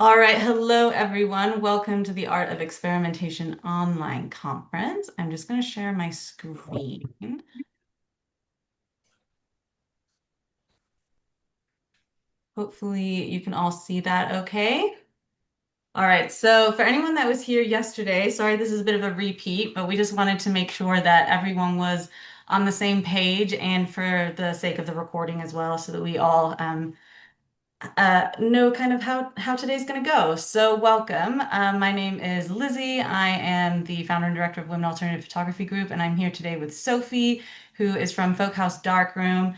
All right, hello everyone. Welcome to the Art of Experimentation online conference. I'm just going to share my screen. Hopefully you can all see that okay. All right, so for anyone that was here yesterday, sorry this is a bit of a repeat, but we just wanted to make sure that everyone was on the same page and for the sake of the recording as well, so that we all know kind of how today's going to go. So, welcome. My name is Lizzie. I am the founder and director of Women Alternative Photography Group, and I'm here today with Sophie, who is from Folk House Darkroom.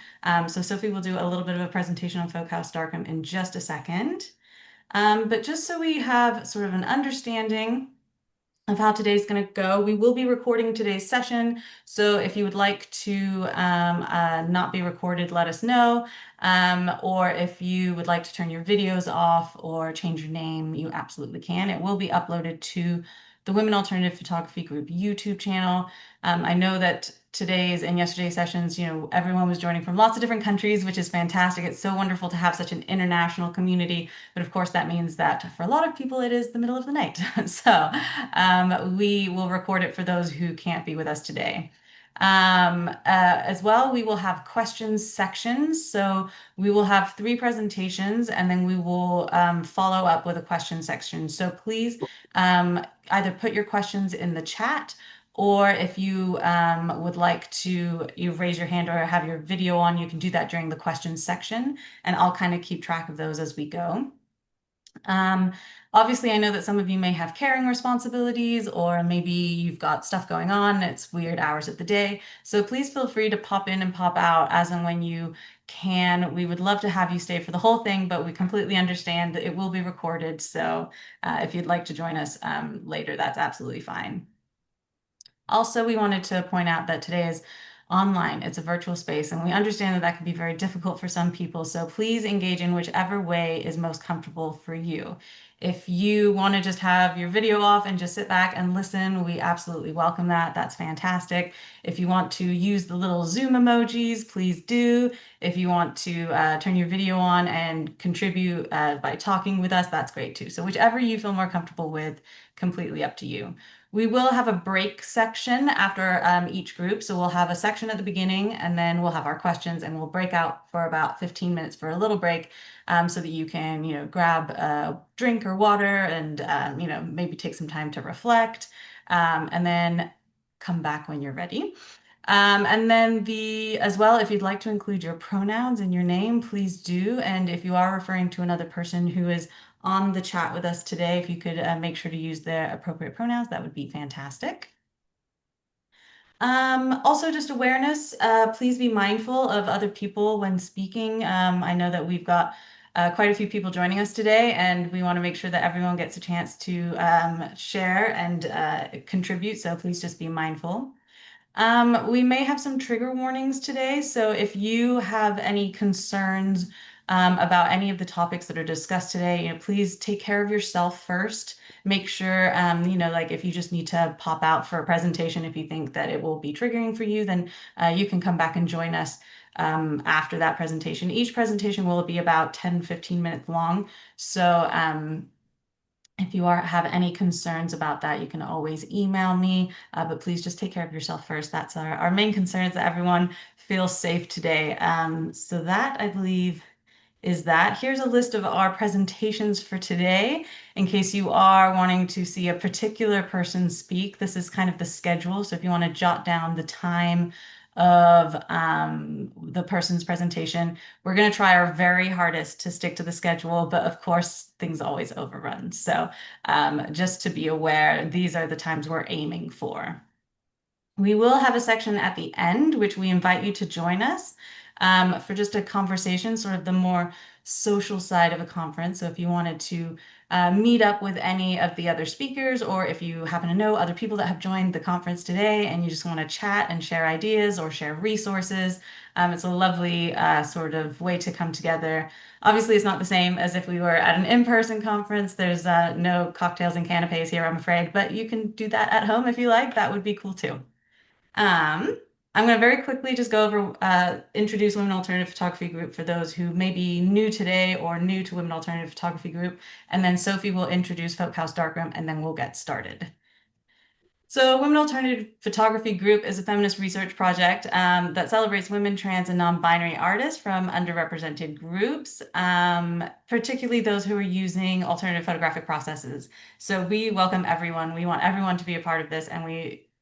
So, Sophie will do a little bit of a presentation on Folk House Darkroom in just a second. But just so we have sort of an understanding of how today's going to go. We will be recording today's session, so if you would like to not be recorded, let us know. Or if you would like to turn your videos off or change your name, you absolutely can. It will be uploaded to the Women Alternative Photography Group YouTube channel. I know that today's and yesterday's sessions, everyone was joining from lots of different countries, which is fantastic. It's so wonderful to have such an international community. But of course, that means that for a lot of people, it is the middle of the night. So we will record it for those who can't be with us today. As well, we will have questions sections. So we will have three presentations and then we will follow up with a question section. So please either put your questions in the chat or if you would like to you raise your hand or have your video on, you can do that during the questions section, and I'll kind of keep track of those as we go. Um, Obviously, I know that some of you may have caring responsibilities, or maybe you've got stuff going on. It's weird hours of the day. So please feel free to pop in and pop out as and when you can. We would love to have you stay for the whole thing, but we completely understand that it will be recorded. So if you'd like to join us later, that's absolutely fine. Also, we wanted to point out that today is online. It's a virtual space, and we understand that that can be very difficult for some people. So please engage in whichever way is most comfortable for you. If you want to just have your video off and just sit back and listen, we absolutely welcome that. That's fantastic. If you want to use the little Zoom emojis, please do. If you want to turn your video on and contribute by talking with us, that's great too. So whichever you feel more comfortable with, completely up to you. We will have a break section after each group. So we'll have a section at the beginning and then we'll have our questions and we'll break out for about 15 minutes for a little break so that you can, grab a drink or water and, maybe take some time to reflect and then come back when you're ready. And then as well, if you'd like to include your pronouns in your name, please do. And if you are referring to another person who is on the chat with us today, if you could make sure to use their appropriate pronouns, that would be fantastic. Also, just awareness, please be mindful of other people when speaking. I know that we've got quite a few people joining us today, and we want to make sure that everyone gets a chance to share and contribute, so please just be mindful. We may have some trigger warnings today, so if you have any concerns about any of the topics that are discussed today, please take care of yourself first. Make sure, like if you just need to pop out for a presentation, if you think that it will be triggering for you, then you can come back and join us after that presentation. Each presentation will be about 10-15 minutes long, so if you have any concerns about that, you can always email me, but please just take care of yourself first. That's our main concern is that everyone feels safe today. So that, I believe, is that. Here's a list of our presentations for today. In case you are wanting to see a particular person speak, this is kind of the schedule. So if you want to jot down the time of the person's presentation, we're going to try our very hardest to stick to the schedule, but of course, things always overrun. So just to be aware, these are the times we're aiming for. We will have a section at the end, which we invite you to join us for just a conversation, sort of the more social side of a conference. So if you wanted to meet up with any of the other speakers, or if you happen to know other people that have joined the conference today and you just want to chat and share ideas or share resources, it's a lovely sort of way to come together. Obviously, it's not the same as if we were at an in-person conference. There's no cocktails and canapes here, I'm afraid, but you can do that at home if you like. That would be cool too. Um, I'm going to very quickly just go over, introduce Women Alternative Photography Group for those who may be new today or new to Women Alternative Photography Group. And then Sophie will introduce Folk House Darkroom, and then we'll get started. So, Women Alternative Photography Group is a feminist research project that celebrates women, trans, and non-binary artists from underrepresented groups, particularly those who are using alternative photographic processes. So, we welcome everyone. We want everyone to be a part of this, and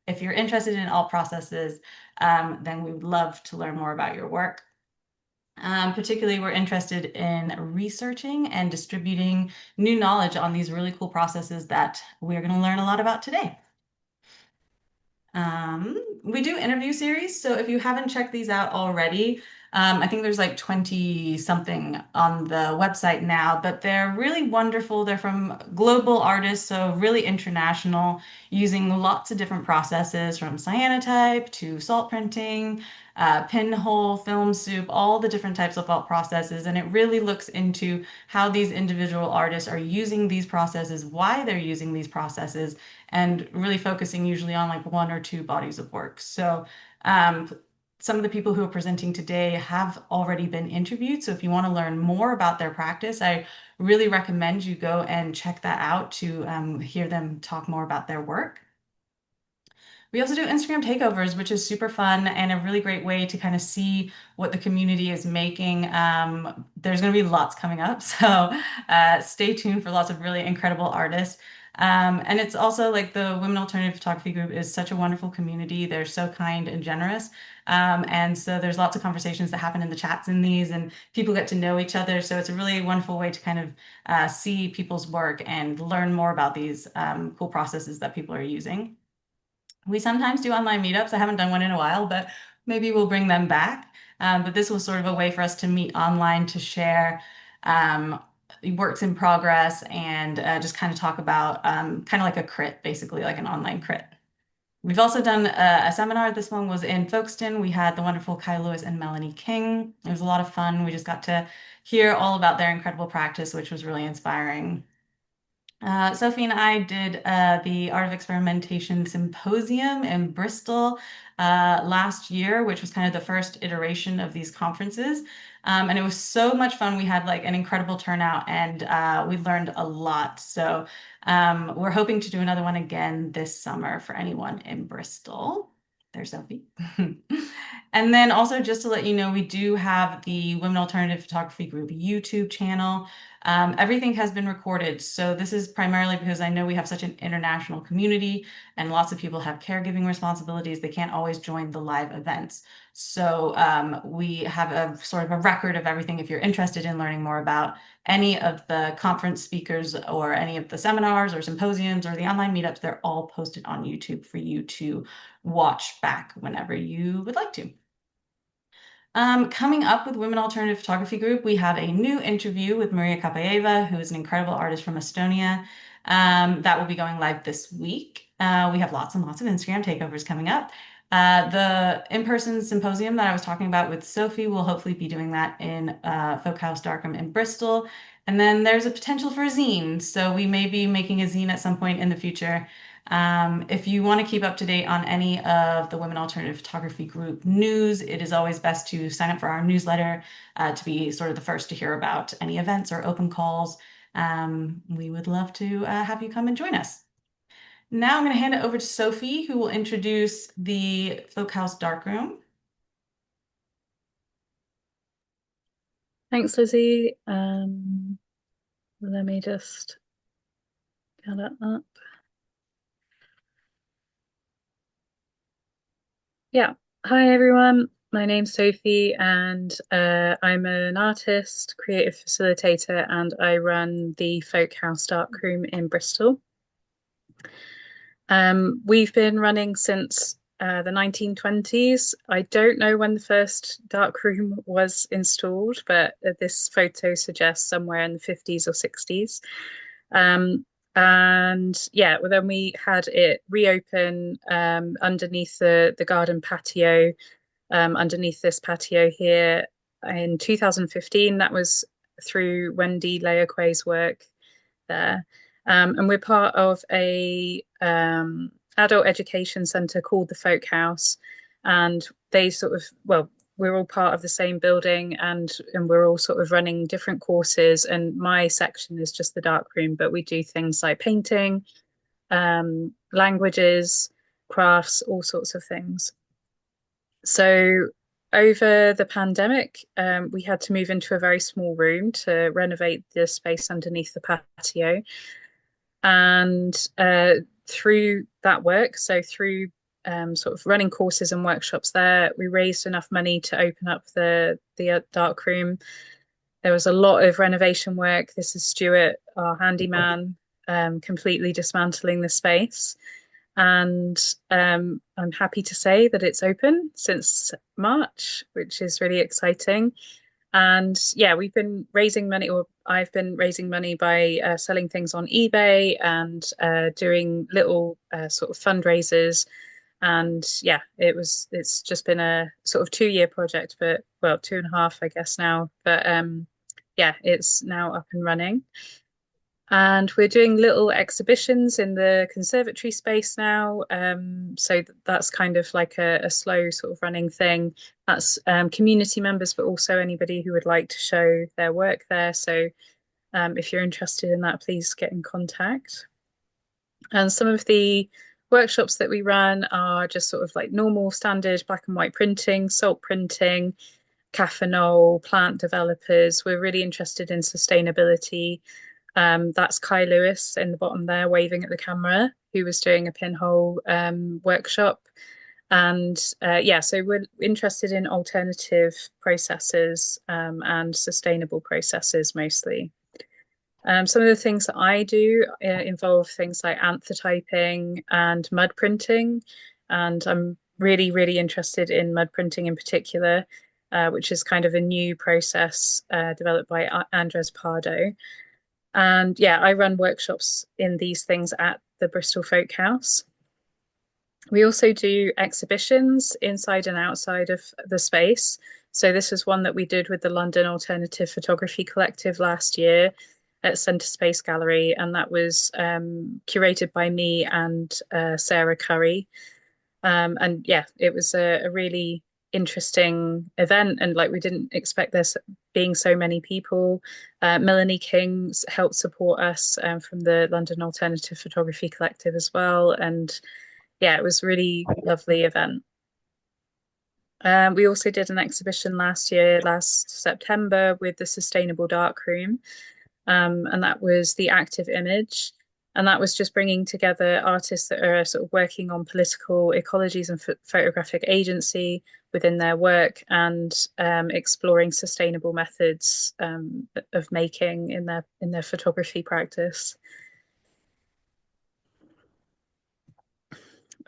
if you're interested in all processes, then we would love to learn more about your work. Particularly, we're interested in researching and distributing new knowledge on these really cool processes that we're going to learn a lot about today. We do interview series, so if you haven't checked these out already, I think there's like 20 something on the website now, but they're really wonderful. They're from global artists, so really international, using lots of different processes from cyanotype to salt printing, pinhole, film soup, all the different types of vault processes. And it really looks into how these individual artists are using these processes, why they're using these processes, and really focusing usually on like one or two bodies of work. So um, some of the people who are presenting today have already been interviewed. So if you want to learn more about their practice, I really recommend you go and check that out to hear them talk more about their work. We also do Instagram takeovers, which is super fun and a really great way to kind of see what the community is making. There's going to be lots coming up, so stay tuned for lots of really incredible artists. And it's also like the Women Alternative Photography Group is such a wonderful community. They're so kind and generous. And so there's lots of conversations that happen in the chats in these, and people get to know each other. So it's a really wonderful way to kind of see people's work and learn more about these cool processes that people are using. We sometimes do online meetups. I haven't done one in a while, but maybe we'll bring them back. But this was sort of a way for us to meet online to share um, works in progress and just kind of talk about kind of like a crit, basically like an online crit. We've also done a seminar. This one was in Folkestone. We had the wonderful Kai Lewis and Melanie King. It was a lot of fun. We just got to hear all about their incredible practice, which was really inspiring. Sophie and I did the Art of Experimentation Symposium in Bristol last year, which was kind of the first iteration of these conferences. And it was so much fun. We had like an incredible turnout and we learned a lot. So we're hoping to do another one again this summer for anyone in Bristol. There's Sophie. And then also just to let you know, we do have the Women Alternative Photography Group YouTube channel. Everything has been recorded. So this is primarily because I know we have such an international community and lots of people have caregiving responsibilities. They can't always join the live events. So we have a sort of a record of everything. If you're interested in learning more about any of the conference speakers or any of the seminars or symposiums or the online meetups, they're all posted on YouTube for you to watch back whenever you would like to. Coming up with Women Alternative Photography Group, we have a new interview with Maria Kapayeva, who is an incredible artist from Estonia. That will be going live this week. We have lots and lots of Instagram takeovers coming up. The in-person symposium that I was talking about with Sophie will hopefully be doing that in Folk House Darkroom in Bristol. And then there's a potential for a zine. So we may be making a zine at some point in the future. If you want to keep up to date on any of the Women Alternative Photography Group news, it is always best to sign up for our newsletter to be sort of the first to hear about any events or open calls. We would love to have you come and join us. Now I'm going to hand it over to Sophie, who will introduce the Folk House Darkroom. Thanks, Lizzie. Let me just get it up. Yeah. Hi, everyone. My name's Sophie, and I'm an artist, creative facilitator, and I run the Folk House Darkroom in Bristol. We've been running since the 1920s. I don't know when the first darkroom was installed, but this photo suggests somewhere in the 50s or 60s. And yeah, well, then we had it reopen underneath the garden patio, underneath this patio here in 2015. That was through Wendy Leaquay's work there. And we're part of a adult education centre called the Folk House. and they sort of, well, we're all part of the same building, and we're all sort of running different courses. And my section is just the dark room, but we do things like painting, languages, crafts, all sorts of things. So over the pandemic, we had to move into a very small room to renovate the space underneath the patio. And through that work, so through sort of running courses and workshops there, we raised enough money to open up the dark room. There was a lot of renovation work. This is Stuart, our handyman, completely dismantling the space. And I'm happy to say that it's open since March, which is really exciting. And yeah, we've been raising money, or I've been raising money by selling things on eBay and doing little sort of fundraisers. And yeah, it's just been a sort of 2 year project, but well, 2.5, I guess now. But yeah, it's now up and running. And we're doing little exhibitions in the conservatory space now. So that's kind of like a slow sort of running thing. That's community members, but also anybody who would like to show their work there. So if you're interested in that, please get in contact. And some of the workshops that we run are just sort of like normal standard black and white printing, salt printing, cathanol, plant developers. We're really interested in sustainability. That's Kai Lewis in the bottom there, waving at the camera, who was doing a pinhole workshop. And yeah, so we're interested in alternative processes and sustainable processes mostly. Some of the things that I do involve things like anthrotyping and mud printing. And I'm really, really interested in mud printing in particular, which is kind of a new process developed by Andres Pardo. And yeah, I run workshops in these things at the Bristol Folk House. We also do exhibitions inside and outside of the space. So this is one that we did with the London Alternative Photography Collective last year at Centre Space Gallery, and that was curated by me and Sarah Curry. And yeah, it was a really interesting event, and like we didn't expect there being so many people. Melanie King's helped support us from the London Alternative Photography Collective as well, and yeah, it was a really lovely event. We also did an exhibition last year, last September, with the Sustainable Darkroom, and that was the active image. And that was just bringing together artists that are sort of working on political ecologies and photographic agency within their work, and exploring sustainable methods of making in their photography practice.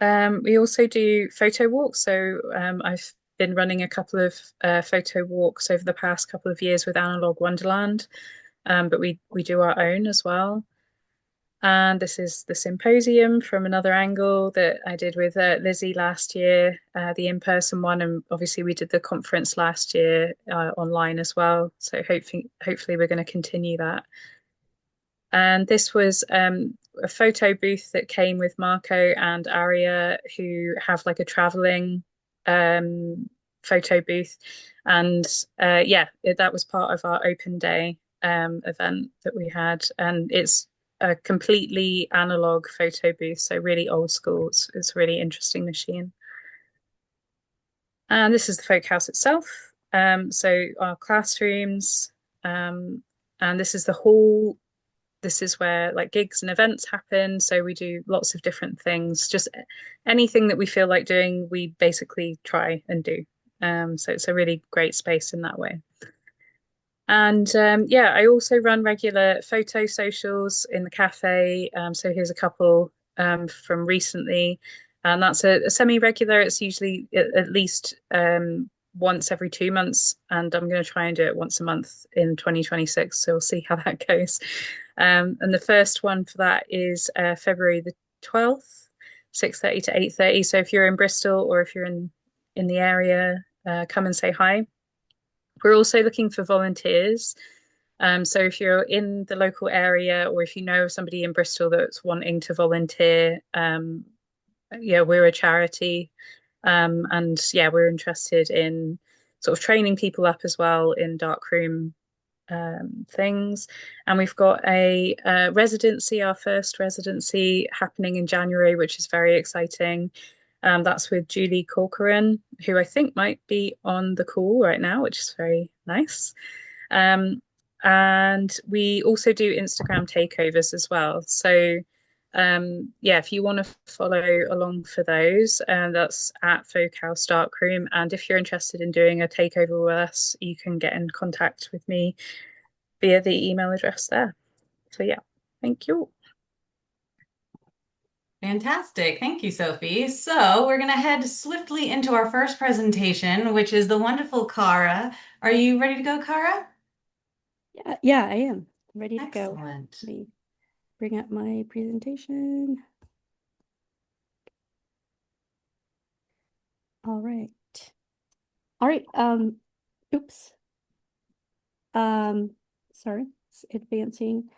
We also do photo walks. So I've been running a couple of photo walks over the past couple of years with Analog Wonderland, but we do our own as well. And this is the symposium from another angle that I did with Lizzie last year, the in-person one, and obviously we did the conference last year online as well. So hopefully we're going to continue that. And this was a photo booth that came with Marco and Aria, who have like a traveling photo booth. And yeah, that was part of our open day event that we had. And it's a completely analog photo booth, so really old school. It's a really interesting machine. And this is the folk house itself. So our classrooms, and this is the hall. This is where like gigs and events happen. So we do lots of different things. Just anything that we feel like doing, we basically try and do. So it's a really great space in that way. And yeah, I also run regular photo socials in the cafe. So here's a couple from recently, and that's a semi-regular. It's usually at least once every 2 months, and I'm going to try and do it once a month in 2026. So we'll see how that goes. And the first one for that is February the 12th, 6:30 to 8:30. So if you're in Bristol or if you're in the area, come and say hi. We're also looking for volunteers. So if you're in the local area, or if you know of somebody in Bristol that's wanting to volunteer, yeah, we're a charity. And yeah, we're interested in sort of training people up as well in darkroom things. And we've got a residency, our first residency happening in January, which is very exciting. That's with Julie Corcoran, who I think might be on the call right now, which is very nice. Um, and we also do Instagram takeovers as well. So yeah, if you want to follow along for those, that's at Folk House Darkroom. And if you're interested in doing a takeover with us, you can get in contact with me via the email address there. So yeah, thank you. Fantastic. Thank you, Sophie. So we're going to head swiftly into our first presentation, which is the wonderful Cara. Are you ready to go, Cara? Yeah, I am ready to go. Excellent. Let me bring up my presentation. All right. All right. Oops. Um, sorry, it's advancing.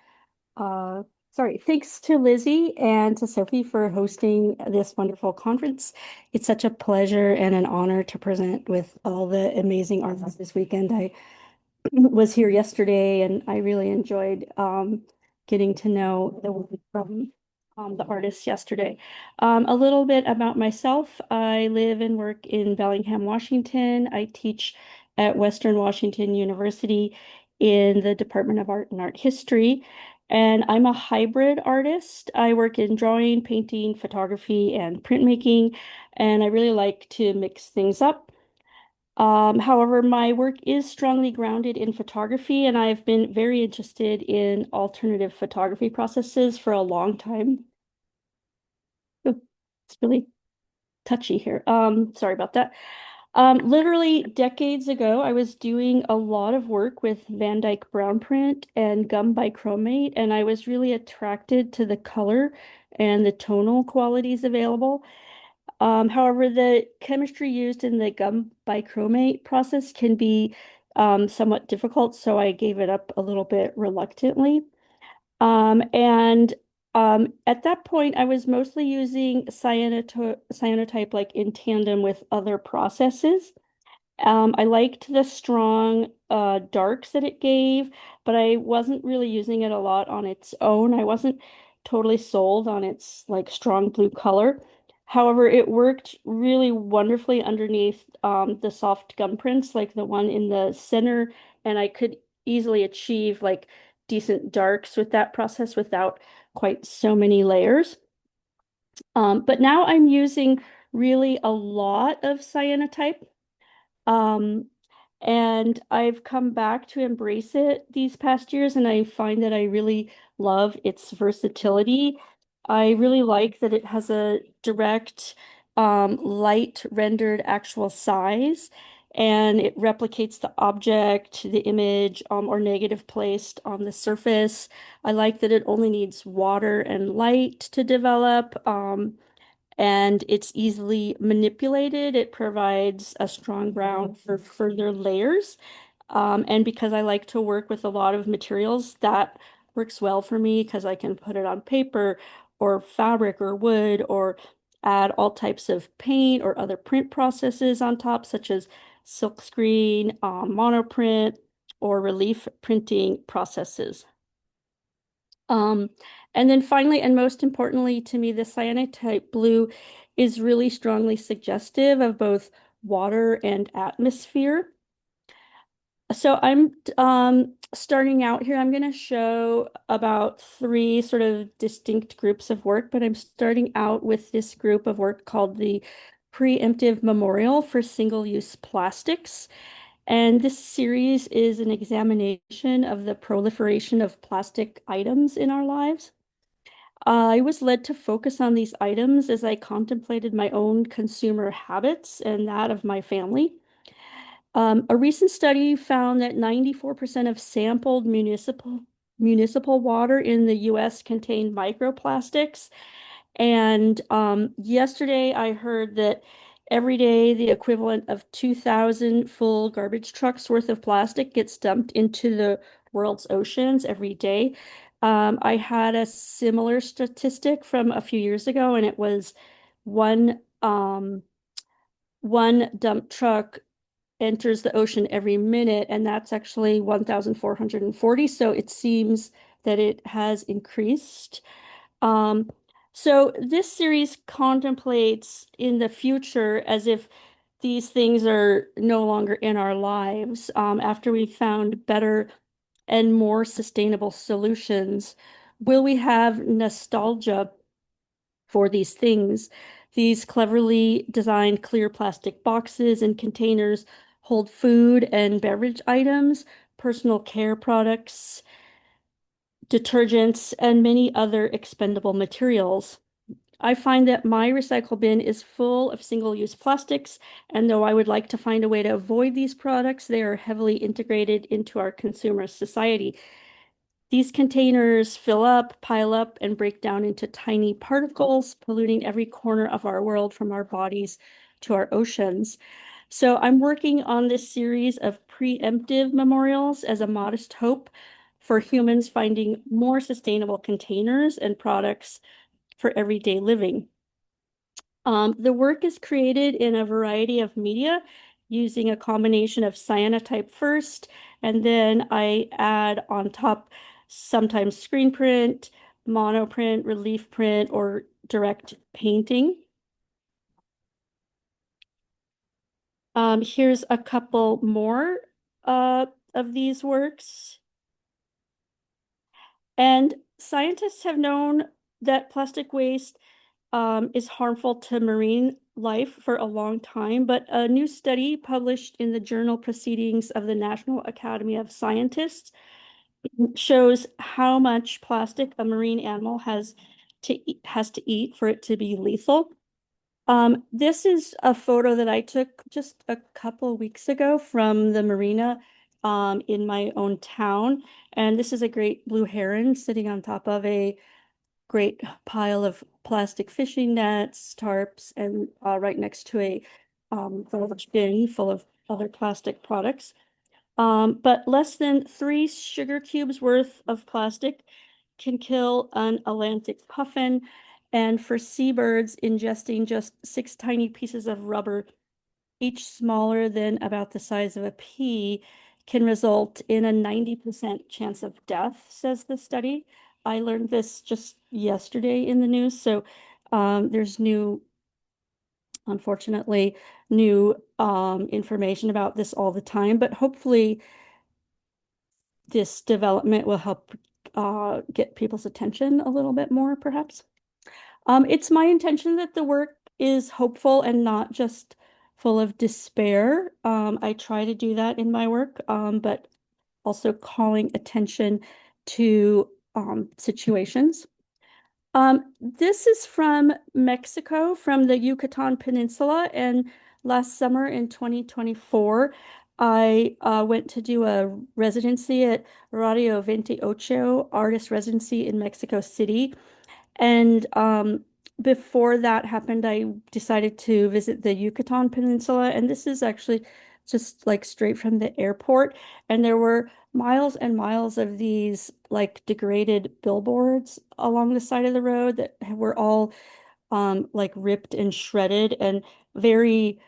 Uh, sorry. Thanks to Lizzie and to Sophie for hosting this wonderful conference. It's such a pleasure and an honor to present with all the amazing artists this weekend. I was here yesterday and I really enjoyed getting to know the work from the artists yesterday. A little bit about myself. I live and work in Bellingham, Washington. I teach at Western Washington University in the Department of Art and Art History. And I'm a hybrid artist. I work in drawing, painting, photography, and printmaking. And I really like to mix things up. However, my work is strongly grounded in photography, and I've been very interested in alternative photography processes for a long time. Oh, it's really touchy here. Sorry about that. Literally decades ago, I was doing a lot of work with Van Dyke brown print and gum bichromate, and I was really attracted to the color and the tonal qualities available. However, the chemistry used in the gum bichromate process can be somewhat difficult, so I gave it up a little bit reluctantly. And at that point, I was mostly using cyanotype like in tandem with other processes. I liked the strong darks that it gave, but I wasn't really using it a lot on its own. I wasn't totally sold on its like strong blue color. However, it worked really wonderfully underneath the soft gum prints, like the one in the center, and I could easily achieve like decent darks with that process without quite so many layers. But now I'm using really a lot of cyanotype. Um, and I've come back to embrace it these past years, and I find that I really love its versatility. I really like that it has a direct, light rendered actual size, and it replicates the object, the image, or negative placed on the surface. I like that it only needs water and light to develop. And it's easily manipulated. It provides a strong ground for further layers. And because I like to work with a lot of materials, that works well for me because I can put it on paper or fabric or wood or add all types of paint or other print processes on top, such as silkscreen, monoprint, or relief printing processes. Um, and then finally, and most importantly to me, the cyanotype blue is really strongly suggestive of both water and atmosphere. So I'm starting out here. I'm going to show about three sort of distinct groups of work, but I'm starting out with this group of work called the Preemptive Memorial for Single-Use Plastics. And this series is an examination of the proliferation of plastic items in our lives. I was led to focus on these items as I contemplated my own consumer habits and that of my family. A recent study found that 94% of sampled municipal water in the US contained microplastics. And yesterday I heard that every day the equivalent of 2,000 full garbage trucks worth of plastic gets dumped into the world's oceans every day. I had a similar statistic from a few years ago, and it was one one dump truck enters the ocean every minute, and that's actually 1,440. So it seems that it has increased. Um, so this series contemplates in the future as if these things are no longer in our lives, after we've found better and more sustainable solutions. Will we have nostalgia for these things? These cleverly designed clear plastic boxes and containers hold food and beverage items, personal care products, detergents, and many other expendable materials. I find that my recycle bin is full of single-use plastics, and though I would like to find a way to avoid these products, they are heavily integrated into our consumer society. These containers fill up, pile up, and break down into tiny particles, polluting every corner of our world from our bodies to our oceans. So I'm working on this series of preemptive memorials as a modest hope for humans finding more sustainable containers and products for everyday living. The work is created in a variety of media using a combination of cyanotype first, and then I add on top sometimes screen print, monoprint, relief print, or direct painting. Here's a couple more of these works. And scientists have known that plastic waste is harmful to marine life for a long time, but a new study published in the journal Proceedings of the National Academy of Scientists shows how much plastic a marine animal has to eat for it to be lethal. This is a photo that I took just a couple of weeks ago from the marina in my own town, and this is a great blue heron sitting on top of a great pile of plastic fishing nets, tarps, and right next to a garbage bin full of other plastic products. But less than 3 sugar cubes worth of plastic can kill an Atlantic puffin, and for seabirds, ingesting just 6 tiny pieces of rubber, each smaller than about the size of a pea, can result in a 90% chance of death, says the study. I learned this just yesterday in the news. So there's unfortunately, new information about this all the time, but hopefully this development will help get people's attention a little bit more, perhaps. It's my intention that the work is hopeful and not just full of despair. I try to do that in my work, but also calling attention to situations. This is from Mexico, from the Yucatan Peninsula, and last summer in 2024, I went to do a residency at Radio 28 artist residency in Mexico City. And before that happened, I decided to visit the Yucatan Peninsula, and this is actually just like straight from the airport. And there were miles and miles of these like degraded billboards along the side of the road that were all like ripped and shredded and very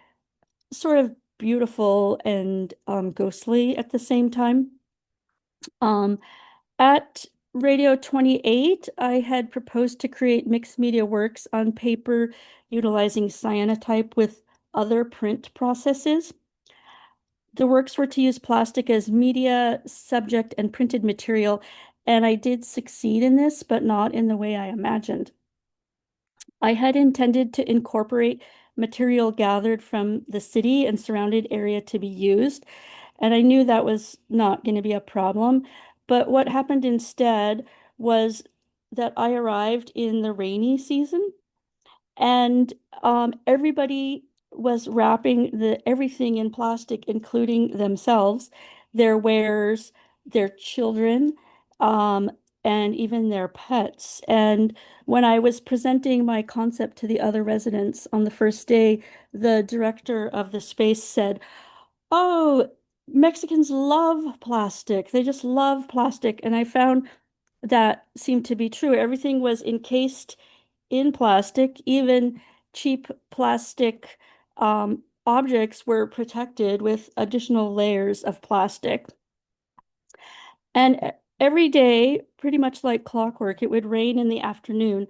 sort of beautiful and ghostly at the same time. Um, at Radio 28, I had proposed to create mixed media works on paper utilizing cyanotype with other print processes. The works were to use plastic as media, subject, and printed material, and I did succeed in this, but not in the way I imagined. I had intended to incorporate material gathered from the city and surrounded area to be used, and I knew that was not going to be a problem. But what happened instead was that I arrived in the rainy season, and everybody was wrapping everything in plastic, including themselves, their wares, their children, um, and even their pets. And when I was presenting my concept to the other residents on the first day, the director of the space said, "Oh, Mexicans love plastic. They just love plastic." And I found that seemed to be true. Everything was encased in plastic, even cheap plastic objects were protected with additional layers of plastic. And every day, pretty much like clockwork, it would rain in the afternoon,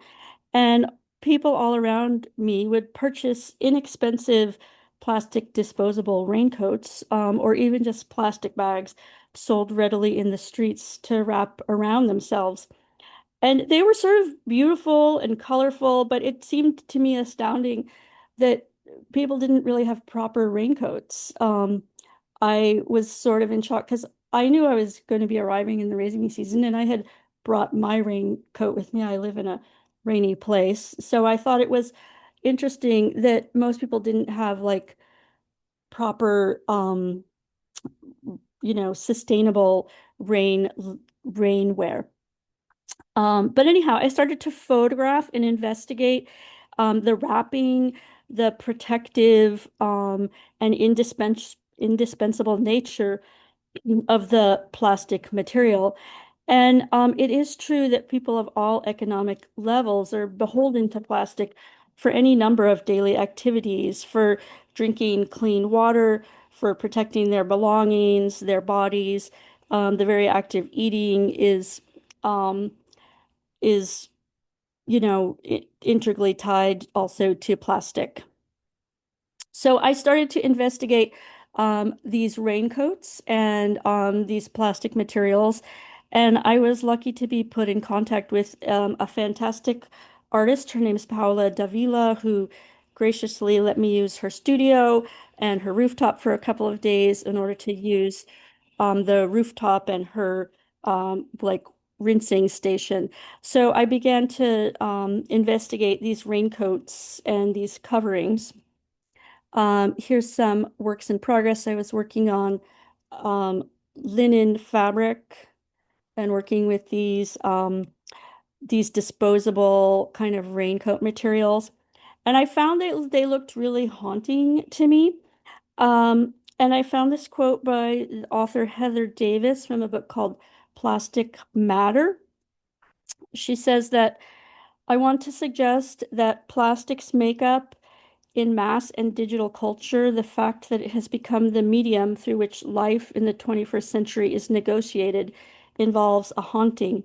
and people all around me would purchase inexpensive plastic disposable raincoats, or even just plastic bags sold readily in the streets to wrap around themselves. And they were sort of beautiful and colorful, but it seemed to me astounding that people didn't really have proper raincoats. I was sort of in shock because I knew I was going to be arriving in the raising season, and I had brought my raincoat with me. I live in a rainy place. So I thought it was interesting that most people didn't have like proper sustainable rainwear. But anyhow, I started to photograph and investigate the wrapping, the protective, and indispensable nature of the plastic material. And it is true that people of all economic levels are beholden to plastic for any number of daily activities, for drinking clean water, for protecting their belongings, their bodies. The very act of eating um, is integrally tied also to plastic. So I started to investigate these raincoats and these plastic materials, and I was lucky to be put in contact with a fantastic artist. Her name is Paola Davila, who graciously let me use her studio and her rooftop for a couple of days in order to use the rooftop and her like rinsing station. So I began to investigate these raincoats and these coverings. Here's some works in progress. I was working on linen fabric and working with these disposable kind of raincoat materials. And I found that they looked really haunting to me. And I found this quote by author Heather Davis from a book called Plastic Matter. She says that I want to suggest that plastics make up in mass and digital culture the fact that it has become the medium through which life in the 21st century is negotiated involves a haunting.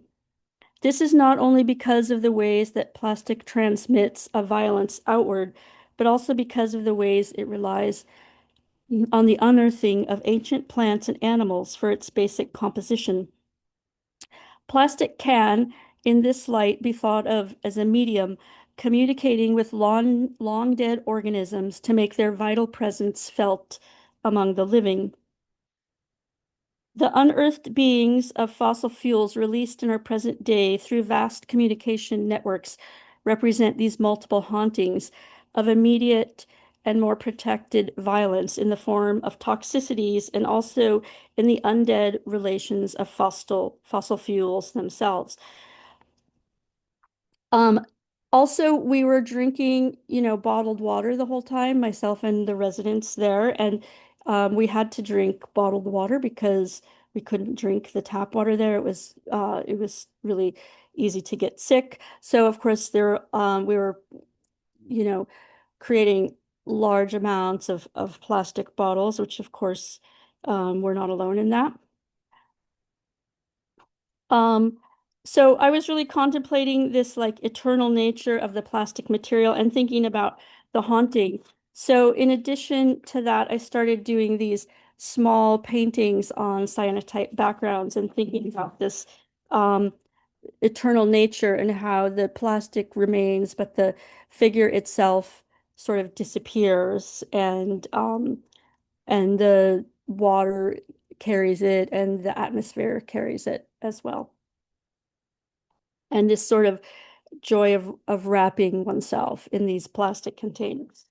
This is not only because of the ways that plastic transmits a violence outward, but also because of the ways it relies on the unearthing of ancient plants and animals for its basic composition. Plastic can, in this light, be thought of as a medium communicating with long dead organisms to make their vital presence felt among the living. The unearthed beings of fossil fuels released in our present day through vast communication networks represent these multiple hauntings of immediate and more protected violence in the form of toxicities and also in the undead relations of fossil fuels themselves. Um, Also, we were drinking, bottled water the whole time, myself and the residents there, and we had to drink bottled water because we couldn't drink the tap water there. It was really easy to get sick. So, of course, we were, you know, creating large amounts of plastic bottles, which, of course, we're not alone in that. Um, so I was really contemplating this like eternal nature of the plastic material and thinking about the haunting. So in addition to that, I started doing these small paintings on cyanotype backgrounds and thinking about this um, eternal nature and how the plastic remains, but the figure itself sort of disappears, and the water carries it and the atmosphere carries it as well. And this sort of joy of wrapping oneself in these plastic containers.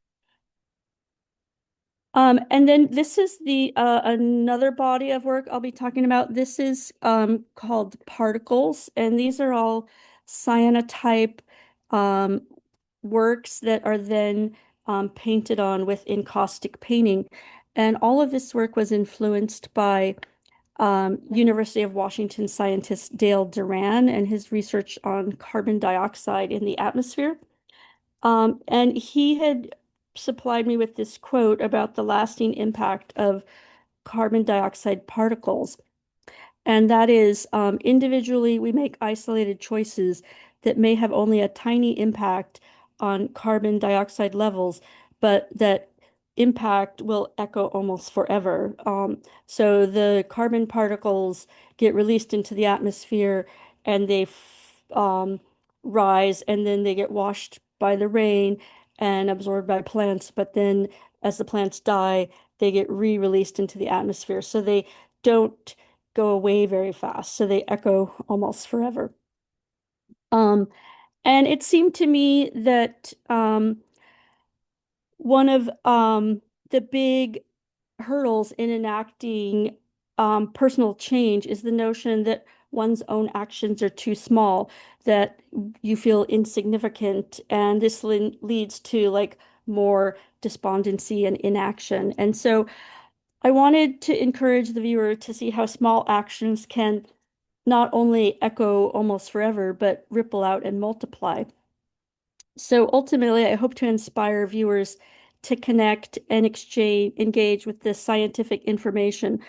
And then this is the another body of work I'll be talking about. This is called Particles, and these are all cyanotype um, works that are then painted on with encaustic painting. And all of this work was influenced by University of Washington scientist Dale Duran and his research on carbon dioxide in the atmosphere. And he had supplied me with this quote about the lasting impact of carbon dioxide particles. And that is, individually, we make isolated choices that may have only a tiny impact on carbon dioxide levels, but that impact will echo almost forever. So the carbon particles get released into the atmosphere and they rise, and then they get washed by the rain and absorbed by plants. But then as the plants die, they get re-released into the atmosphere. So they don't go away very fast, so they echo almost forever. Um, and it seemed to me that one of the big hurdles in enacting personal change is the notion that one's own actions are too small, that you feel insignificant, and this leads to like more despondency and inaction. And so I wanted to encourage the viewer to see how small actions can not only echo almost forever, but ripple out and multiply. So ultimately, I hope to inspire viewers to connect and engage with this scientific information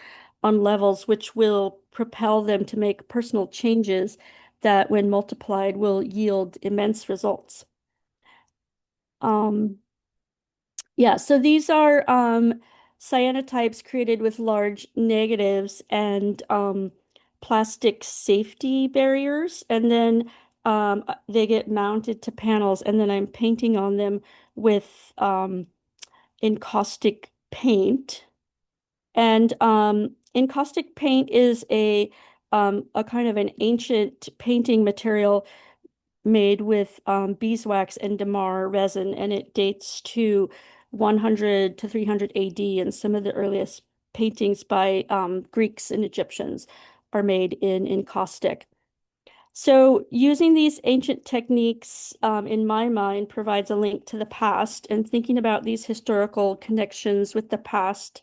on levels which will propel them to make personal changes that, when multiplied, will yield immense results. Um, Yeah, so these are cyanotypes created with large negatives and plastic safety barriers, and then they get mounted to panels, and then I'm painting on them with encaustic paint. And encaustic paint is a kind of an ancient painting material made with beeswax and damar resin, and it dates to 100 to 300 AD, and some of the earliest paintings by Greeks and Egyptians are made in encaustic. So using these ancient techniques, in my mind, provides a link to the past, and thinking about these historical connections with the past,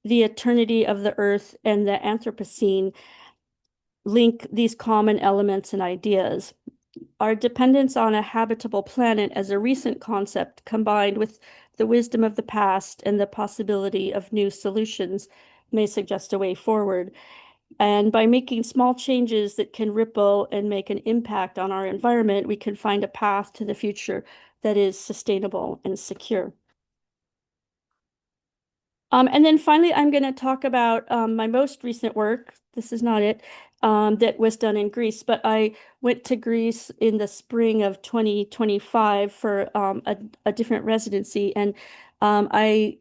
the eternity of the earth, and the Anthropocene link these common elements and ideas. Our dependence on a habitable planet as a recent concept, combined with the wisdom of the past and the possibility of new solutions, may suggest a way forward. And by making small changes that can ripple and make an impact on our environment, we can find a path to the future that is sustainable and secure. And then finally, I'm going to talk about my most recent work. This is not it, that was done in Greece, but I went to Greece in the spring of 2025 for a different residency. And I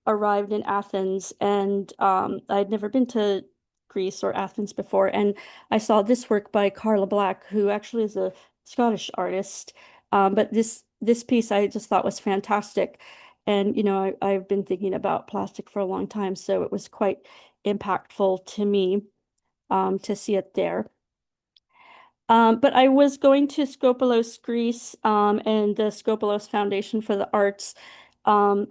arrived in Athens, and I'd never been to Greece or Athens before. And I saw this work by Carla Black, who actually is a Scottish artist. But this piece I just thought was fantastic. And, I've been thinking about plastic for a long time, so it was quite impactful to me to see it there. But I was going to Skopelos, Greece, and the Skopelos Foundation for the Arts. Um,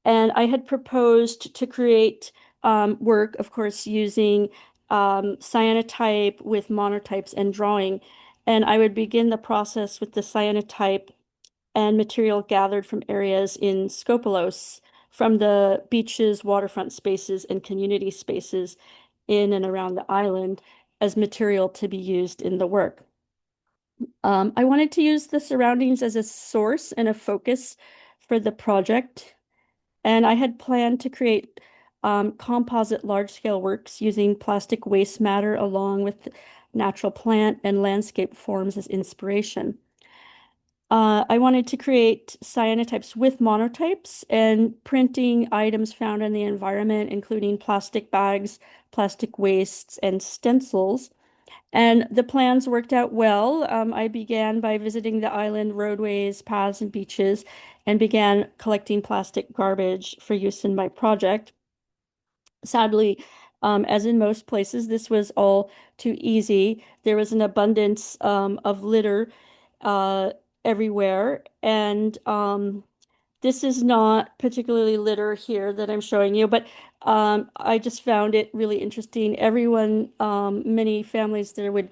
and I had proposed to create work, of course, using cyanotype with monotypes and drawing. And I would begin the process with the cyanotype and material gathered from areas in Skopelos, from the beaches, waterfront spaces, and community spaces in and around the island, as material to be used in the work. I wanted to use the surroundings as a source and a focus for the project, and I had planned to create composite large-scale works using plastic waste matter along with natural plant and landscape forms as inspiration. I wanted to create cyanotypes with monotypes and printing items found in the environment, including plastic bags, plastic wastes, and stencils. And the plans worked out well. I began by visiting the island roadways, paths, and beaches, and began collecting plastic garbage for use in my project. Sadly, as in most places, this was all too easy. There was an abundance of litter uh, everywhere, and this is not particularly litter here that I'm showing you, but I just found it really interesting. Everyone, many families there would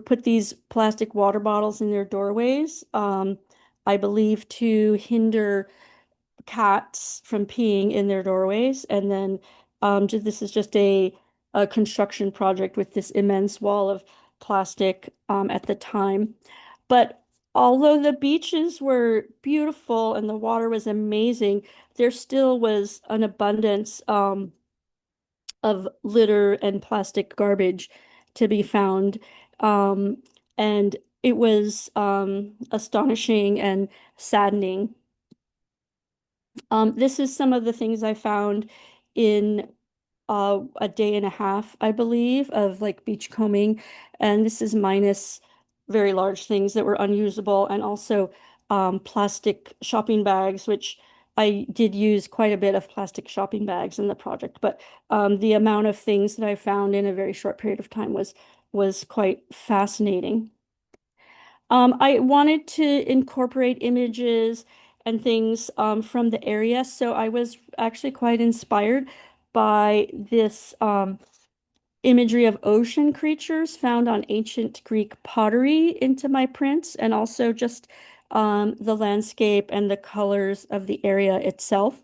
put these plastic water bottles in their doorways. I believe to hinder cats from peeing in their doorways. And then this is just a construction project with this immense wall of plastic at the time. But although the beaches were beautiful and the water was amazing, there still was an abundance of litter and plastic garbage to be found. Um, and it was astonishing and saddening. This is some of the things I found in a day and a half, I believe, of like beach combing. And this is minus very large things that were unusable, and also plastic shopping bags, which I did use quite a bit of plastic shopping bags in the project. But the amount of things that I found in a very short period of time was quite fascinating. I wanted to incorporate images and things from the area, so I was actually quite inspired by this imagery of ocean creatures found on ancient Greek pottery into my prints, and also just the landscape and the colors of the area itself.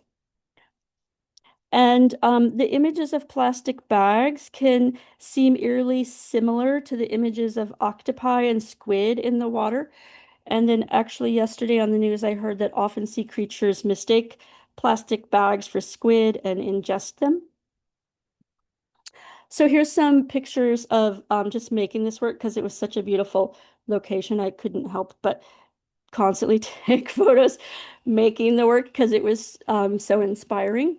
And the images of plastic bags can seem eerily similar to the images of octopi and squid in the water. And then actually yesterday on the news, I heard that often sea creatures mistake plastic bags for squid and ingest them. So here's some pictures of just making this work because it was such a beautiful location. I couldn't help but constantly take photos making the work because it was so inspiring.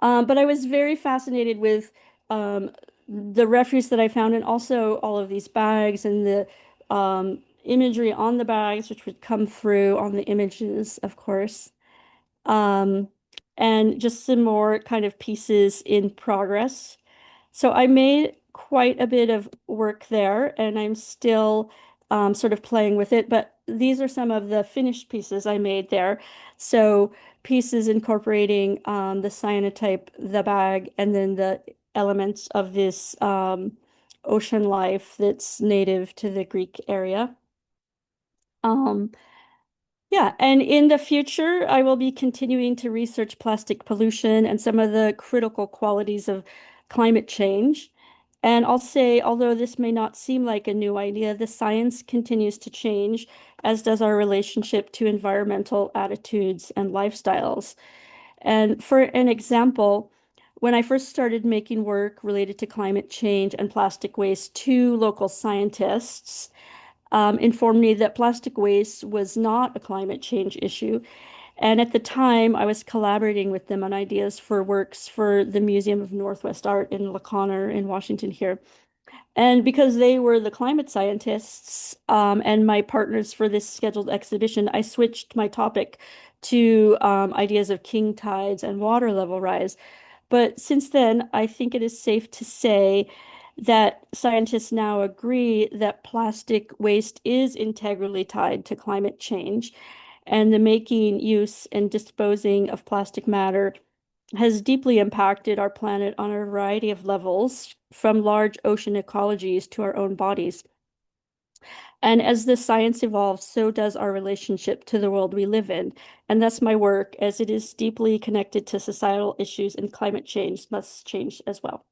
But I was very fascinated with the refuse that I found, and also all of these bags and the imagery on the bags, which would come through on the images, of course. Um, and just some more kind of pieces in progress. So I made quite a bit of work there, and I'm still sort of playing with it. But these are some of the finished pieces I made there. So pieces incorporating the cyanotype, the bag, and then the elements of this ocean life that's native to the Greek area. Um, yeah, and in the future, I will be continuing to research plastic pollution and some of the critical qualities of climate change. And I'll say, although this may not seem like a new idea, the science continues to change, as does our relationship to environmental attitudes and lifestyles. And for an example, when I first started making work related to climate change and plastic waste, two local scientists informed me that plastic waste was not a climate change issue. And at the time, I was collaborating with them on ideas for works for the Museum of Northwest Art in La Conner in Washington here. And because they were the climate scientists and my partners for this scheduled exhibition, I switched my topic to ideas of king tides and water level rise. But since then, I think it is safe to say that scientists now agree that plastic waste is integrally tied to climate change, and the making, use, and disposing of plastic matter has deeply impacted our planet on a variety of levels, from large ocean ecologies to our own bodies. And as the science evolves, so does our relationship to the world we live in. And thus my work, as it is deeply connected to societal issues and climate change, must change as well.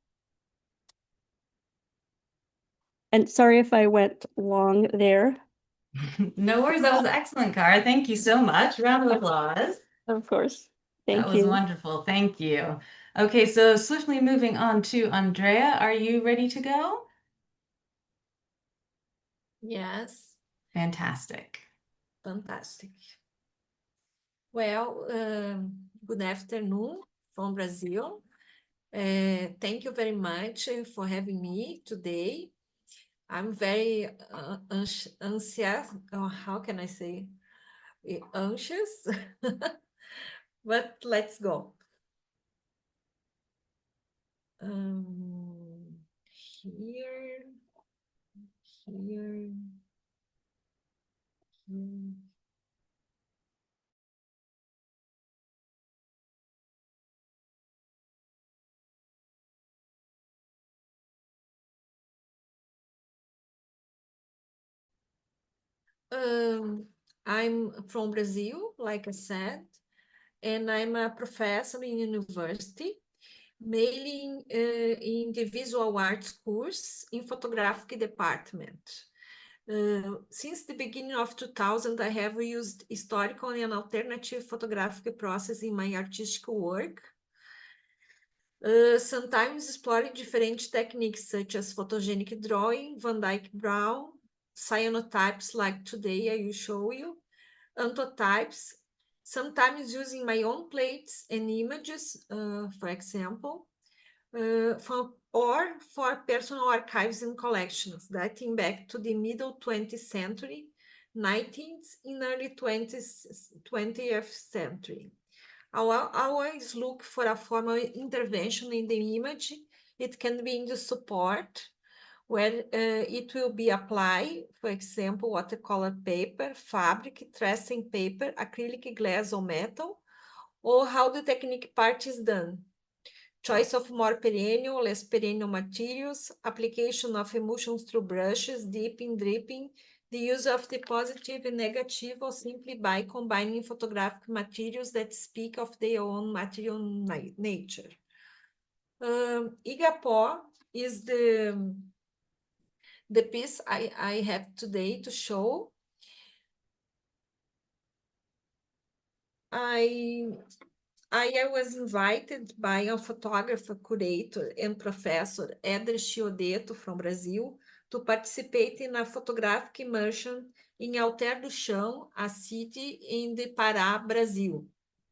And sorry if I went long there. No worries, that was excellent, Cara. Thank you so much. Round of applause. Of course. That Thank was you. wonderful. Thank you. Okay, so swiftly moving on to Andrea. Are you ready to go? Yes, Fantastic. fantastic. Well, good afternoon from Brazil. Thank you very much for having me today. I'm very anxious, or how can I say, anxious, but let's go. Here, here, here. Um, I'm from Brazil, like I said, and I'm a professor in university, mainly in the visual arts course in photographic department. Since the beginning of 2000, I have used historical and alternative photographic process in my artistic work. Sometimes exploring different techniques such as photogenic drawing, Van Dyke Brown, cyanotypes like today I will show you, anthotypes, sometimes using my own plates and images, for example, for personal archives and collections dating back to the middle 20th century, 19th, and early 20th century. I always look for a formal intervention in the image. It can be in the support, where it will be applied, for example, watercolor paper, fabric, tracing paper, acrylic glass or metal, or how the technique part is done. Choice of more perennial, less perennial materials, application of emulsions through brushes, dipping, dripping, the use of the positive and negative, or simply by combining photographic materials that speak of their own material nature. Igapó is the piece I have today to show. I was invited by a photographer, curator, and professor, Éder Chiodeto, from Brazil, to participate in a photographic immersion in Alter do Chão, a city in the Pará, Brazil.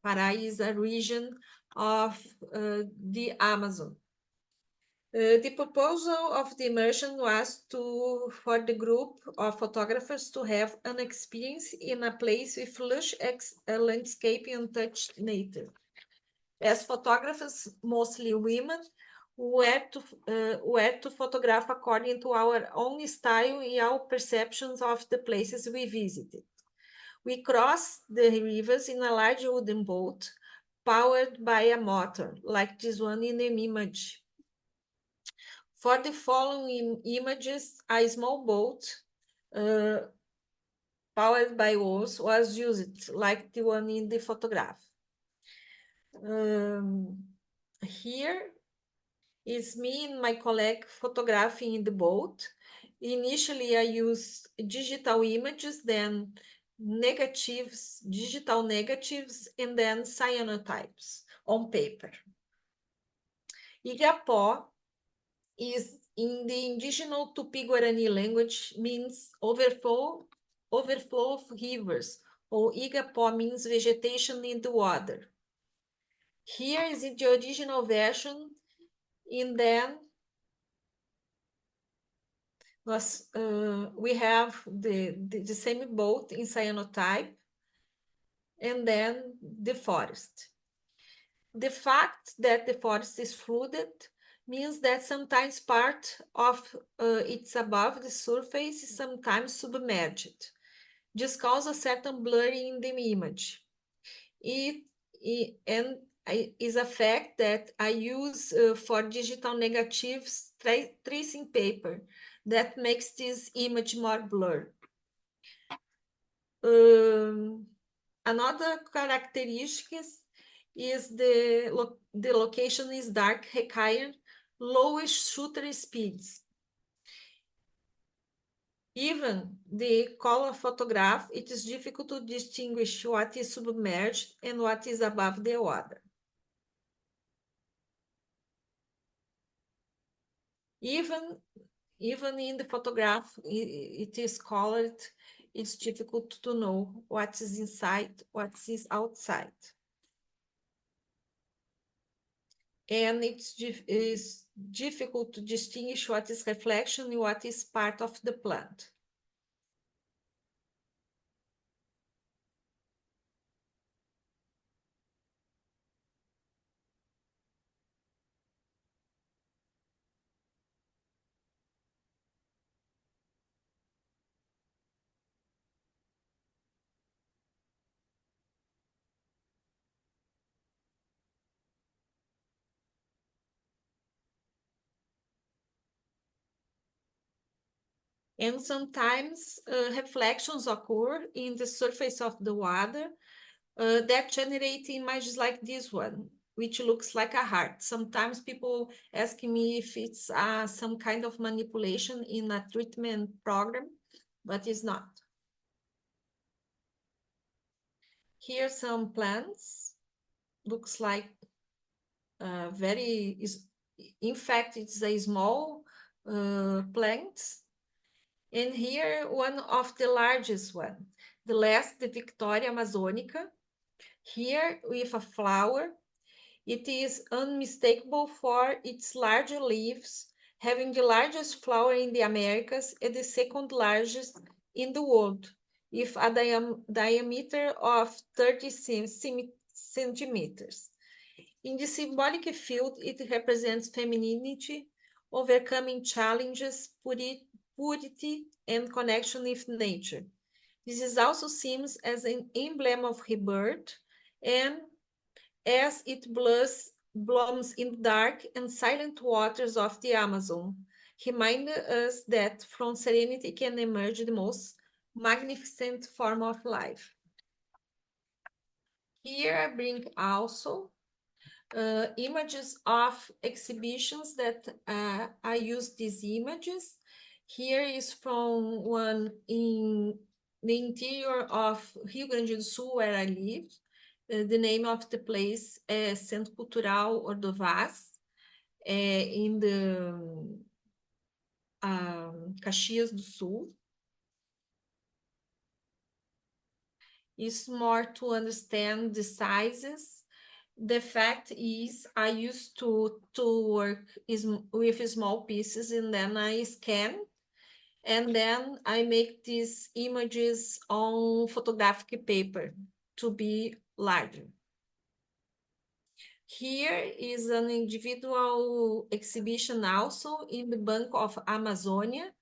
Pará is a region of the Amazon. The proposal of the immersion was for the group of photographers to have an experience in a place with lush landscape and untouched nature. As photographers, mostly women, were to photograph according to our own style and our perceptions of the places we visited. We crossed the rivers in a large wooden boat powered by a motor, like this one in the image. For the following images, a small boat powered by oars was used, like the one in the photograph. Here is me and my colleague photographing in the boat. Initially, I used digital images, then negatives, digital negatives, and then cyanotypes on paper. Igapó is in the indigenous Tupi-Guarani language means overflow of rivers, or Igapó means vegetation in the water. Here is the original version, and then we have the same boat in cyanotype, and then the forest. The fact that the forest is flooded means that sometimes part of it's above the surface, sometimes submerged. This causes a certain blurring in the image. It is a fact that I use for digital negatives tracing paper that makes this image more blurred. Another characteristic is the location is dark, require lowest shutter speeds. Even the color photograph, it is difficult to distinguish what is submerged and what is above the water. Even in the photograph, it is colored, it's difficult to know what is inside, what is outside. And it's difficult to distinguish what is reflection and what is part of the plant. And sometimes reflections occur in the surface of the water that generate images like this one, which looks like a heart. Sometimes people ask me if it's some kind of manipulation in a treatment program, but it's not. Here some plants, looks like in fact, it's a small plant. And here, one of the largest one, the Victoria Amazonica, here with a flower. It is unmistakable for its larger leaves, having the largest flower in the Americas and the second largest in the world, with a diameter of 30 centimeters. In the symbolic field, it represents femininity, overcoming challenges, purity, and connection with nature. This is also seen as an emblem of rebirth, and as it blooms in dark and silent waters of the Amazon, reminding us that from serenity can emerge the most magnificent form of life. Here I bring also images of exhibitions that I use these images. Here is from one in the interior of Rio Grande do Sul, where I live. The name of the place is Centro Cultural Ordovás, in the Caxias do Sul. It's more to understand the sizes. The fact is, I used to work with small pieces, and then I scan, and then I make these images on photographic paper to be larger. Here is an individual exhibition also in the Bank of Amazonia.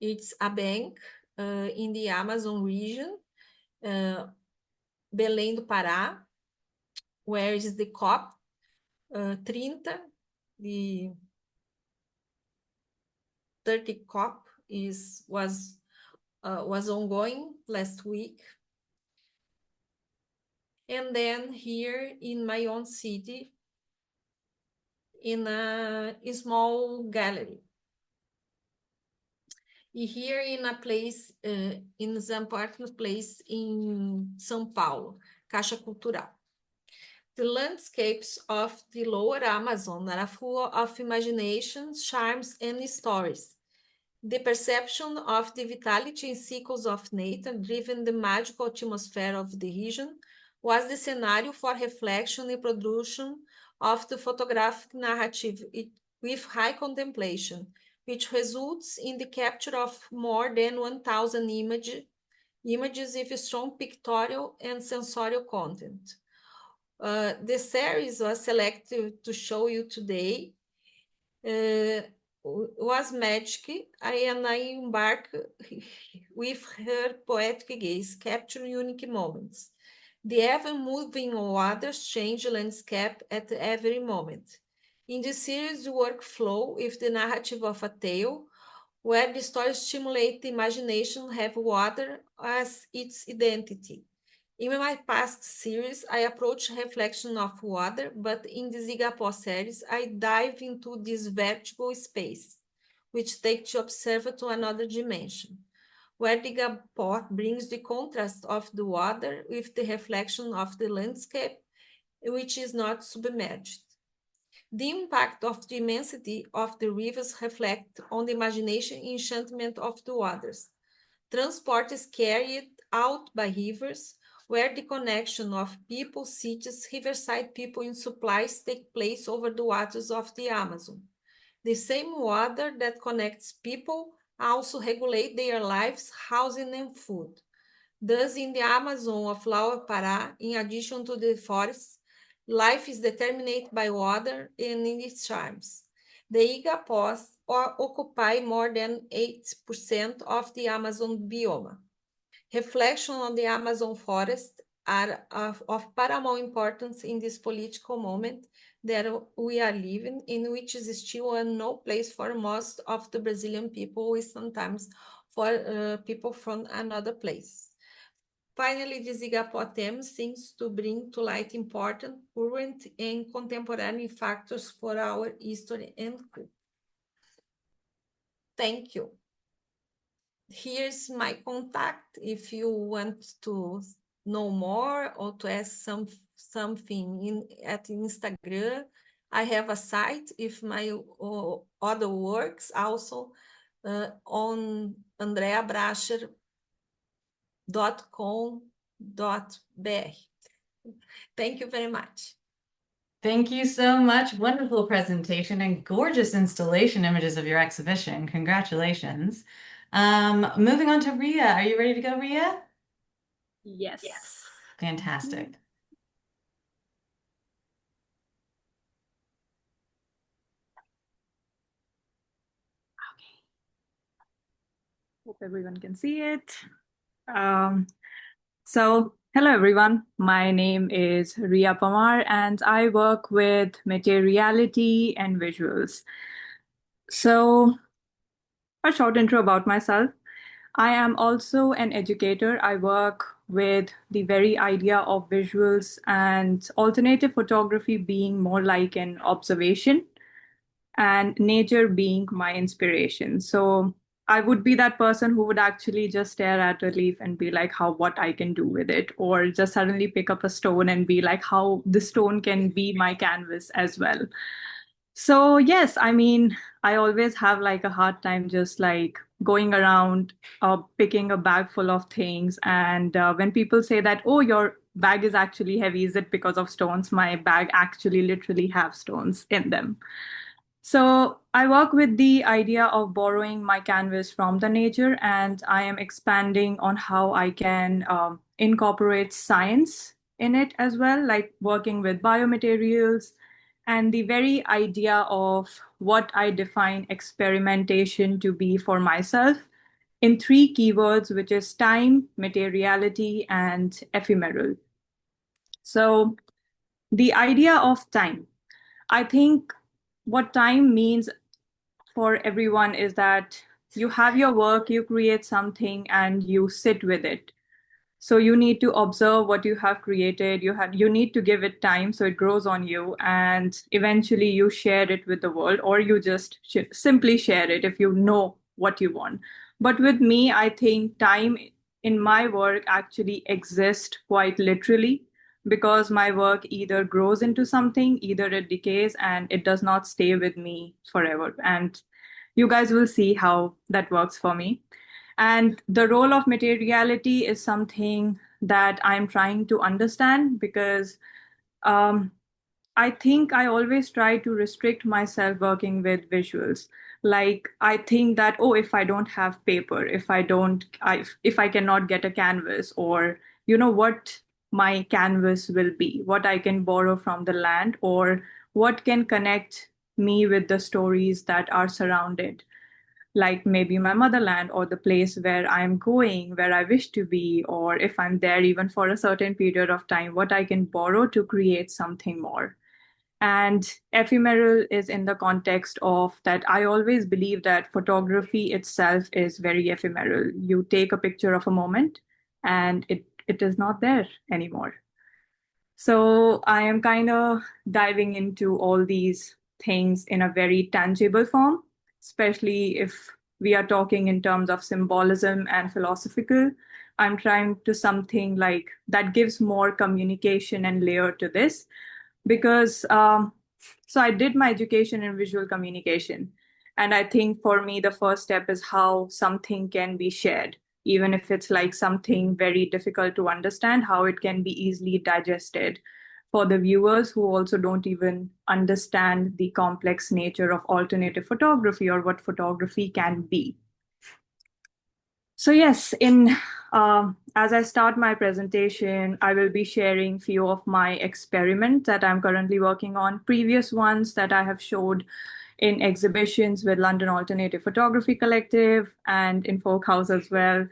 It's a bank in the Amazon region, Belém do Pará, where is the COP 30, the 30 COP was ongoing last week. And then here in my own city, in a small gallery. Here in a place, in some important place in São Paulo, Caixa Cultural. The landscapes of the lower Amazon are full of imaginations, charms, and stories. The perception of the vitality and cycles of nature, driven the magical atmosphere of the region, was the scenario for reflection and production of the photographic narrative with high contemplation, which results in the capture of more than 1,000 images with strong pictorial and sensorial content. The series was selected to show you today was magic, and I embark with her poetic gaze, capturing unique moments. The ever-moving waters change landscape at every moment. In the series, the work flow with the narrative of a tale, where the stories stimulate the imagination, have water as its identity. In my past series, I approach reflection of water, but in the Zigapó series, I dive into this vertical space, which takes the observer to another dimension, where the Igapó brings the contrast of the water with the reflection of the landscape, which is not submerged. The impact of the immensity of the rivers reflect on the imagination and enchantment of the waters. Transport is carried out by rivers, where the connection of people, cities, riverside people, and supplies take place over the waters of the Amazon. The same water that connects people also regulates their lives, housing, and food. Thus, in the Amazon of Lower Pará, in addition to the forests, life is determined by water and in its charms. The Igapós occupy more than 8% of the Amazon biome. Reflection on the Amazon forest are of paramount importance in this political moment that we are living in, which is still no place for most of the Brazilian people, with sometimes for people from another place. Finally, Desigual seems to bring to light important, current, and contemporary factors for our history and culture. Thank you. Here's my contact if you want to know more or to ask something at Instagram. I have a site with my other works also on andreabracher.com.br. Thank you very much. Thank you so much. Wonderful presentation and gorgeous installation images of your exhibition. Congratulations. Moving on to Riya. Are you ready to go, Riya? Yes. Fantastic. Hope everyone can see it. Hello everyone. My name is Riya Panwar and I work with materiality and visuals. So, a short intro about myself. I am also an educator. I work with the very idea of visuals and alternative photography being more like an observation and nature being my inspiration. So I would be that person who would actually just stare at a leaf and be like, how, what I can do with it, or just suddenly pick up a stone and be like, how the stone can be my canvas as well. So yes, I mean, I always have like a hard time just like going around picking a bag full of things. And when people say that, oh, your bag is actually heavy, is it because of stones? My bag actually literally have stones in them. So I work with the idea of borrowing my canvas from the nature, and I am expanding on how I can incorporate science in it as well, like working with biomaterials and the very idea of what I define experimentation to be for myself in three keywords, which is time, materiality, and ephemeral. So the idea of time, I think what time means for everyone is that you have your work, you create something, and you sit with it. So you need to observe what you have created. You need to give it time so it grows on you, and eventually you share it with the world, or you just simply share it if you know what you want. But with me, I think time in my work actually exists quite literally, because my work either grows into something, either it decays, and it does not stay with me forever. And you guys will see how that works for me. And the role of materiality is something that I'm trying to understand, because I think I always try to restrict myself working with visuals. Like I think that, oh, if I don't have paper, if I cannot get a canvas, or what my canvas will be, what I can borrow from the land, or what can connect me with the stories that are surrounded, like maybe my motherland or the place where I'm going, where I wish to be, or if I'm there even for a certain period of time, what I can borrow to create something more. And ephemeral is in the context of that I always believe that photography itself is very ephemeral. You take a picture of a moment and it is not there anymore. So I am kind of diving into all these things in a very tangible form, especially if we are talking in terms of symbolism and philosophical. I'm trying to something like that gives more communication and layer to this, because so I did my education in visual communication. And I think for me, the first step is how something can be shared, even if it's like something very difficult to understand, how it can be easily digested for the viewers who also don't even understand the complex nature of alternative photography or what photography can be. So yes, as I start my presentation, I will be sharing few of my experiments that I'm currently working on, previous ones that I have showed in exhibitions with London Alternative Photography Collective and in Folk House as well.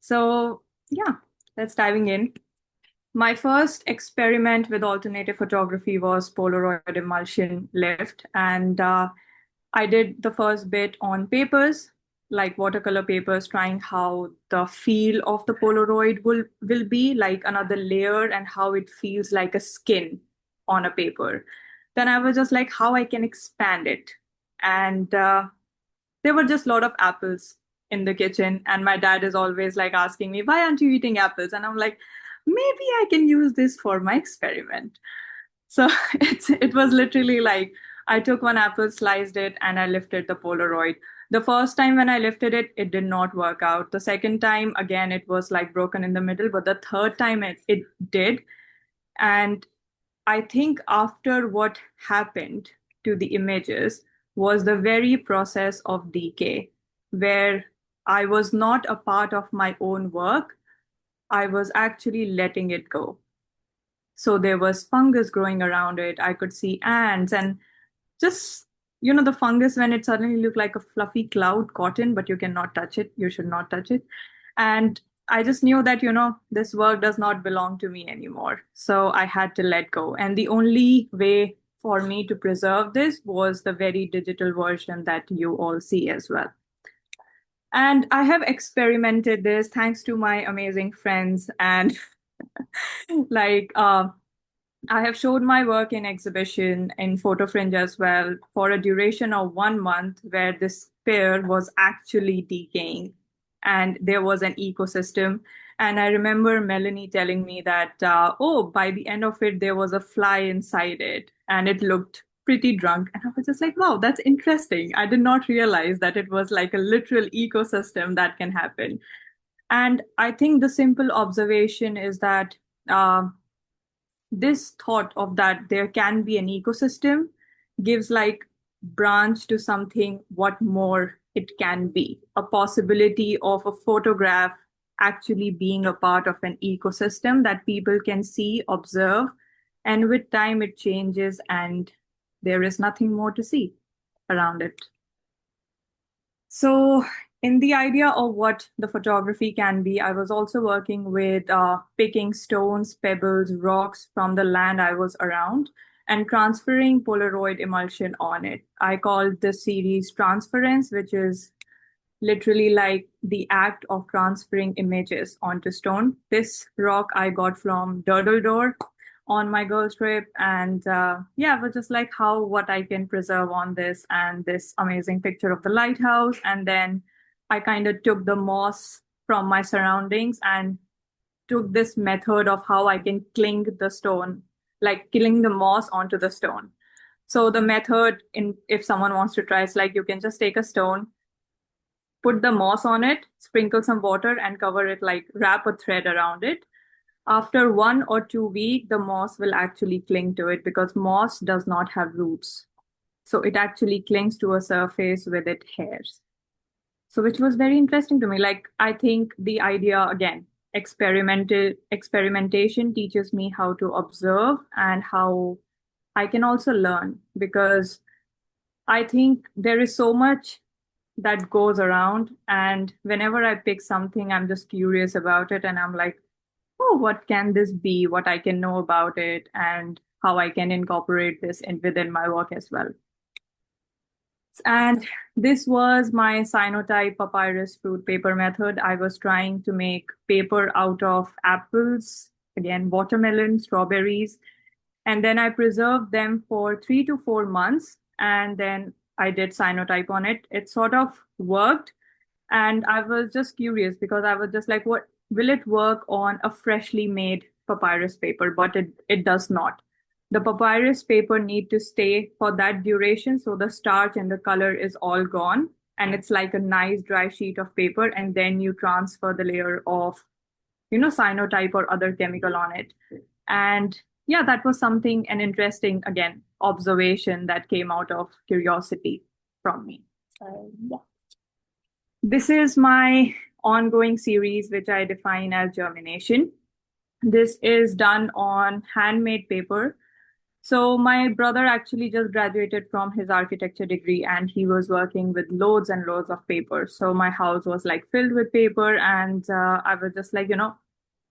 So yeah, let's diving in. My first experiment with alternative photography was Polaroid emulsion lift, and I did the first bit on papers, like watercolor papers, trying how the feel of the Polaroid will be like another layer and how it feels like a skin on a paper. Then I was just like, how I can expand it. And there were just a lot of apples in the kitchen. And my dad is always like asking me, why aren't you eating apples? And I'm like, maybe I can use this for my experiment. So it was literally like I took one apple, sliced it, and I lifted the Polaroid. The first time when I lifted it, it did not work out. The second time, again, it was like broken in the middle. But the third time it did. And I think after what happened to the images was the very process of decay, where I was not a part of my own work. I was actually letting it go. So there was fungus growing around it. I could see ants and just, the fungus when it suddenly looked like a fluffy cloud cotton, but you cannot touch it. You should not touch it. And I just knew that, this work does not belong to me anymore. So I had to let go. And the only way for me to preserve this was the very digital version that you all see as well. And I have experimented this thanks to my amazing friends and like I have showed my work in exhibition in Photo Fringe as well for a duration of 1 month where this pear was actually decaying and there was an ecosystem. And I remember Melanie telling me that, by the end of it, there was a fly inside it and it looked pretty drunk. And I was just like, wow, that's interesting. I did not realize that it was like a literal ecosystem that can happen. And I think the simple observation is that this thought of that there can be an ecosystem gives like branch to something what more it can be, a possibility of a photograph actually being a part of an ecosystem that people can see, observe, and with time it changes and there is nothing more to see around it. So in the idea of what the photography can be, I was also working with picking stones, pebbles, rocks from the land I was around and transferring Polaroid emulsion on it. I called this series Transference, which is literally like the act of transferring images onto stone. This rock I got from Durdledore on my girls trip, and it was just like what I can preserve on this and this amazing picture of the lighthouse. And then I kind of took the moss from my surroundings and took this method of how I can cling the stone, like killing the moss onto the stone. So the method, if someone wants to try, it's like you can just take a stone, put the moss on it, sprinkle some water and cover it, like wrap a thread around it. After 1 or 2 weeks, the moss will actually cling to it because moss does not have roots. So it actually clings to a surface with its hairs. So which was very interesting to me. Like, I think the idea, again, experimentation teaches me how to observe and how I can also learn, because I think there is so much that goes around. And whenever I pick something, I'm just curious about it. And I'm like, oh, what can this be? What I can know about it and how I can incorporate this within my work as well. And this was my cyanotype papyrus fruit paper method. I was trying to make paper out of apples, again, watermelon, strawberries, and then I preserved them for 3 to 4 months. And then I did cyanotype on it. It sort of worked. And I was just curious because I was just like, what will it work on a freshly made papyrus paper? But it does not. The papyrus paper need to stay for that duration. So the starch and the color is all gone. And it's like a nice dry sheet of paper. And then you transfer the layer of, cyanotype or other chemical on it. And that was something, an interesting, again, observation that came out of curiosity from me. This is my ongoing series, which I define as germination. This is done on handmade paper. So my brother actually just graduated from his architecture degree and he was working with loads and loads of paper. So my house was like filled with paper and I was just like,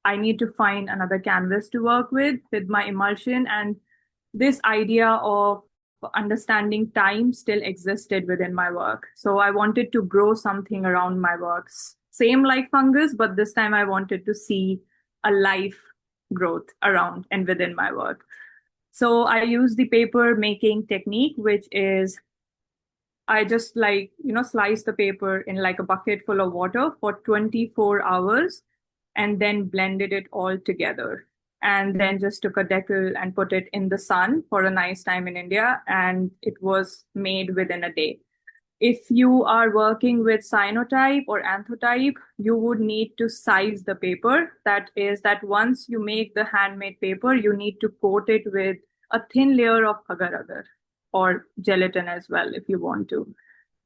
I need to find another canvas to work with my emulsion. And this idea of understanding time still existed within my work. So I wanted to grow something around my works. Same like fungus, but this time I wanted to see a life growth around and within my work. So I use the paper making technique, which is I just slice the paper in like a bucket full of water for 24 hours and then blended it all together. And then just took a decal and put it in the sun for a nice time in India. And it was made within a day. If you are working with cyanotype or anthotype, you would need to size the paper. That is that once you make the handmade paper, you need to coat it with a thin layer of agar-agar or gelatin as well if you want to.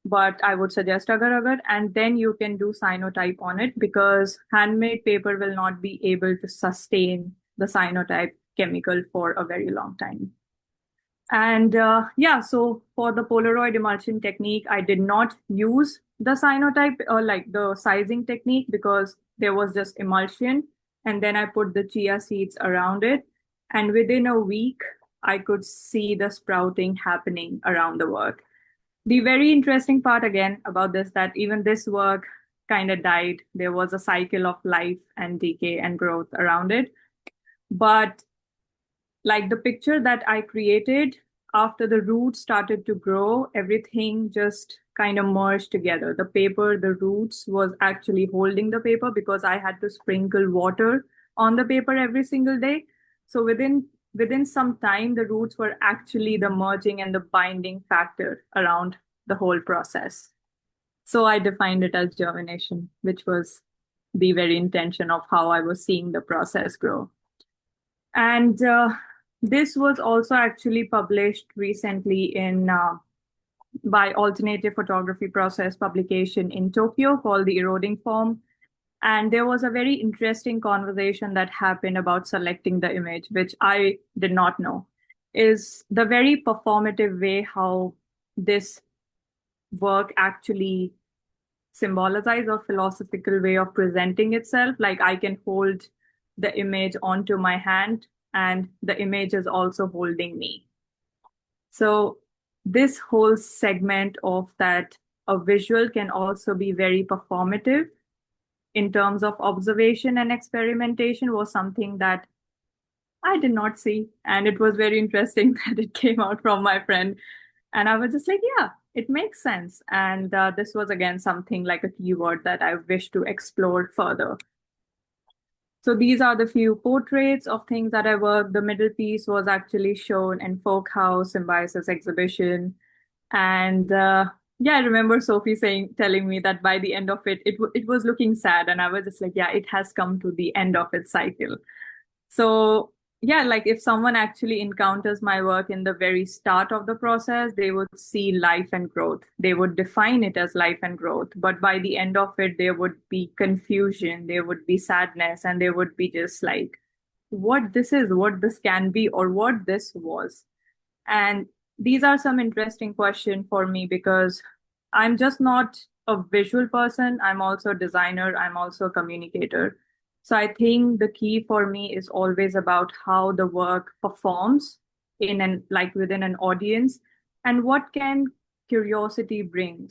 But I would suggest agar-agar, and then you can do cyanotype on it because handmade paper will not be able to sustain the cyanotype chemical for a very long time. And so for the Polaroid emulsion technique, I did not use the cyanotype or like the sizing technique because there was just emulsion. And then I put the chia seeds around it. And within a week, I could see the sprouting happening around the work. The very interesting part again about this, that even this work kind of died. There was a cycle of life and decay and growth around it. But like the picture that I created, after the roots started to grow, everything just kind of merged together. The paper, the roots was actually holding the paper because I had to sprinkle water on the paper every single day. So within some time, the roots were actually the merging and the binding factor around the whole process. So I defined it as germination, which was the very intention of how I was seeing the process grow. And this was also actually published recently by Alternative Photography Process publication in Tokyo called The Eroding Form. And there was a very interesting conversation that happened about selecting the image, which I did not know, is the very performative way how this work actually symbolizes a philosophical way of presenting itself. Like I can hold the image onto my hand and the image is also holding me. So this whole segment of that a visual can also be very performative in terms of observation and experimentation was something that I did not see. And it was very interesting that it came out from my friend. And I was just like, yeah, it makes sense. And this was again something like a keyword that I wish to explore further. So these are the few portraits of things that I worked. The middle piece was actually shown in Folk House Symbiosis exhibition. And I remember Sophie telling me that by the end of it, it was looking sad. And I was just like, yeah, it has come to the end of its cycle. So yeah, like if someone actually encounters my work in the very start of the process, they would see life and growth. They would define it as life and growth. But by the end of it, there would be confusion, there would be sadness, and there would be just like, what this is, what this can be, or what this was. And these are some interesting questions for me because I'm just not a visual person. I'm also a designer. I'm also a communicator. So I think the key for me is always about how the work performs within an audience and what can curiosity bring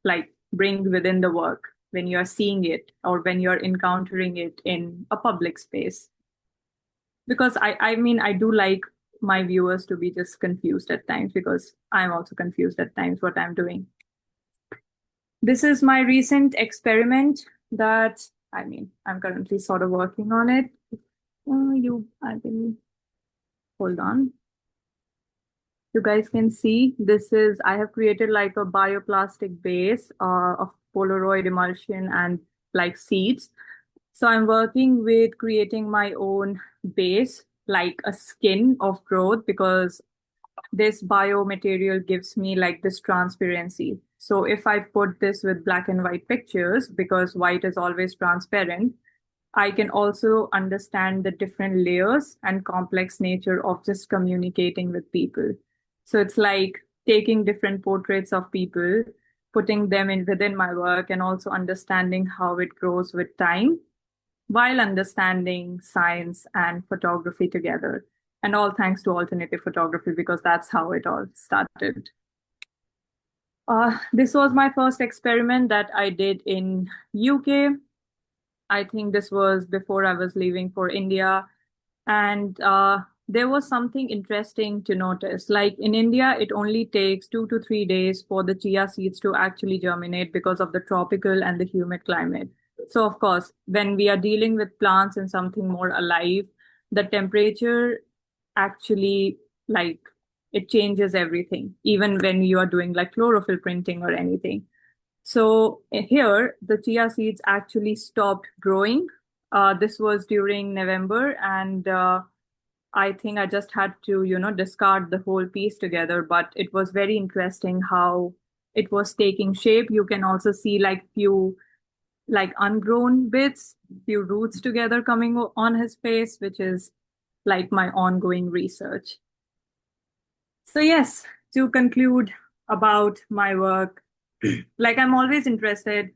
within the work when you're seeing it or when you're encountering it in a public space. Because I do like my viewers to be just confused at times because I'm also confused at times what I'm doing. This is my recent experiment that I'm currently sort of working on it. Hold on. You guys can see I have created like a bioplastic base of Polaroid emulsion and like seeds. So I'm working with creating my own base, like a skin of growth, because this biomaterial gives me like this transparency. So if I put this with black and white pictures, because white is always transparent, I can also understand the different layers and complex nature of just communicating with people. So it's like taking different portraits of people, putting them within my work, and also understanding how it grows with time while understanding science and photography together. And all thanks to alternative photography because that's how it all started. This was my first experiment that I did in UK. I think this was before I was leaving for India. And there was something interesting to notice. Like in India, it only takes 2 to 3 days for the chia seeds to actually germinate because of the tropical and the humid climate. So, of course, when we are dealing with plants and something more alive, the temperature actually, like, it changes everything, even when you are doing like chlorophyll printing or anything. So here, the chia seeds actually stopped growing. This was during November, and I think I just had to, discard the whole piece together. But it was very interesting how it was taking shape. You can also see like few like ungrown bits, few roots together coming on his face, which is like my ongoing research. So yes, to conclude about my work, like I'm always interested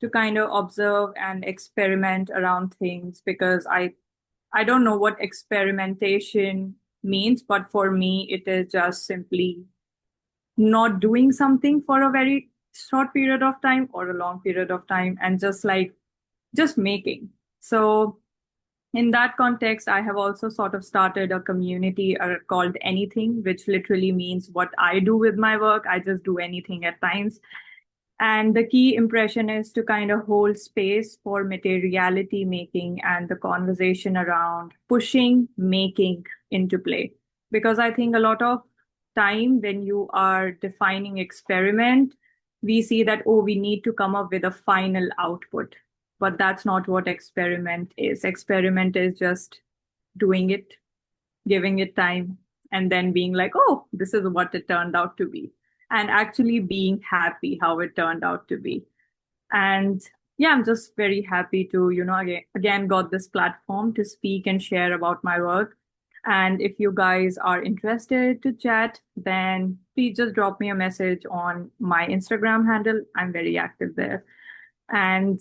to kind of observe and experiment around things because I don't know what experimentation means, but for me it is just simply not doing something for a very short period of time or a long period of time and just making. So in that context, I have also sort of started a community called Anything, which literally means what I do with my work. I just do anything at times. And the key impression is to kind of hold space for materiality making and the conversation around pushing making into play. Because I think a lot of time when you are defining experiment, we see that, oh, we need to come up with a final output. But that's not what experiment is. Experiment is just doing it, giving it time, and then being like, oh, this is what it turned out to be, and actually being happy how it turned out to be. And yeah, I'm just very happy to, again got this platform to speak and share about my work. And if you guys are interested to chat, then please just drop me a message on my Instagram handle. I'm very active there. And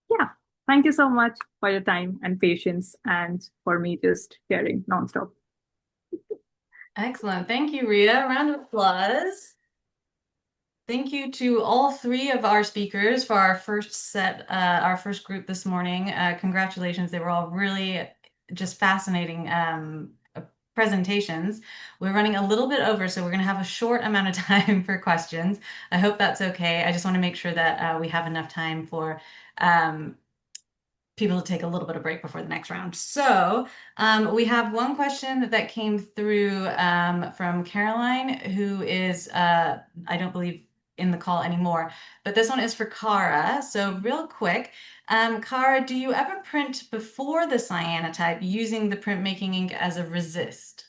yeah, thank you so much for your time and patience and for me just sharing nonstop. Excellent. Thank you, Riya. Round of applause. Thank you to all three of our speakers for our first group this morning. Congratulations. They were all really just fascinating presentations. We're running a little bit over, so we're going to have a short amount of time for questions. I hope that's okay. I just want to make sure that we have enough time for people to take a little bit of break before the next round. So we have one question that came through from Caroline, who is, I don't believe, in the call anymore, but this one is for Cara. So real quick, Cara, do you ever print before the cyanotype using the printmaking ink as a resist?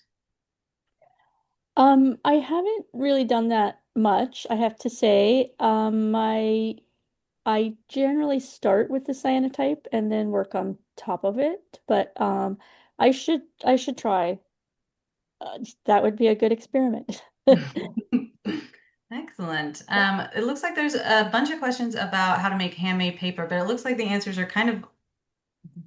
I haven't really done that much, I have to say. I generally start with the cyanotype and then work on top of it, but I should try. That would be a good experiment. Excellent. It looks like there's a bunch of questions about how to make handmade paper, but it looks like the answers are kind of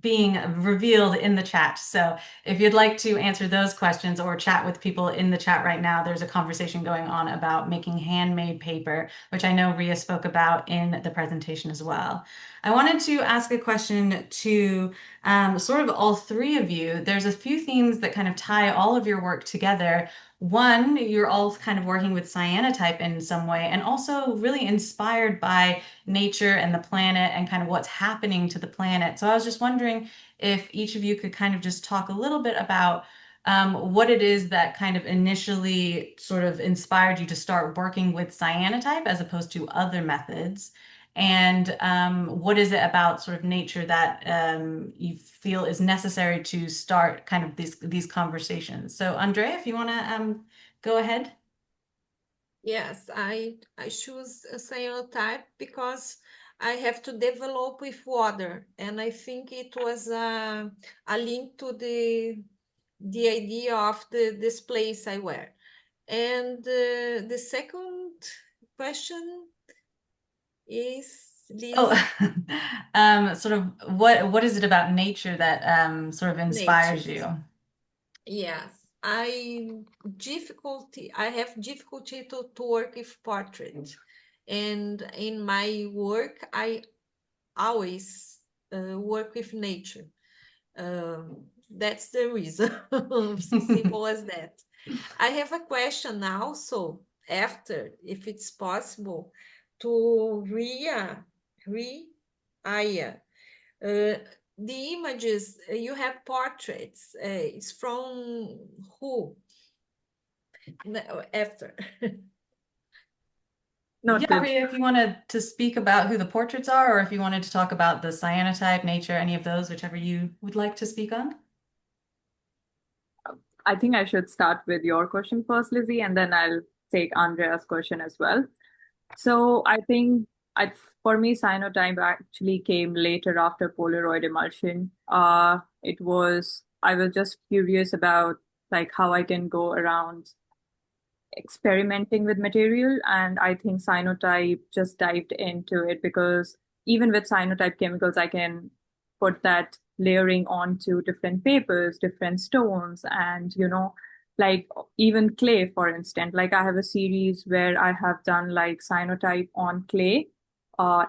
being revealed in the chat. So if you'd like to answer those questions or chat with people in the chat right now, there's a conversation going on about making handmade paper, which I know Riya spoke about in the presentation as well. I wanted to ask a question to sort of all three of you. There's a few themes that kind of tie all of your work together. One, you're all kind of working with cyanotype in some way, and also really inspired by nature and the planet and kind of what's happening to the planet. So I was just wondering if each of you could kind of just talk a little bit about what it is that kind of initially sort of inspired you to start working with cyanotype as opposed to other methods. And what is it about sort of nature that you feel is necessary to start kind of these conversations? So Andrea, if you want to go ahead. Yes, I choose a cyanotype because I have to develop with water, and I think it was a link to the idea of this place I wear. And the second question is, Oh, Lizzie, sort of what is it about nature that sort of inspires nature. you? Yes, I have difficulty to work with portrait, and in my work, I always work with nature. That's the reason. Simple as that. I have a question also after, if it's possible, to Riya. Uh, the images you have portraits. It's from who? After. Yeah, Noted. Rhea, if you wanted to speak about who the portraits are, or if you wanted to talk about the cyanotype, nature, any of those, whichever you would like to speak on. I think I should start with your question first, Lizzie, and then I'll take Andrea's question as well. So I think I, for me, cyanotype actually came later after Polaroid emulsion. I was just curious about like how I can go around experimenting with material, and I think cyanotype just dived into it because even with cyanotype chemicals, I can put that layering onto different papers, different stones, and like even clay, for instance. Like I have a series where I have done like cyanotype on clay,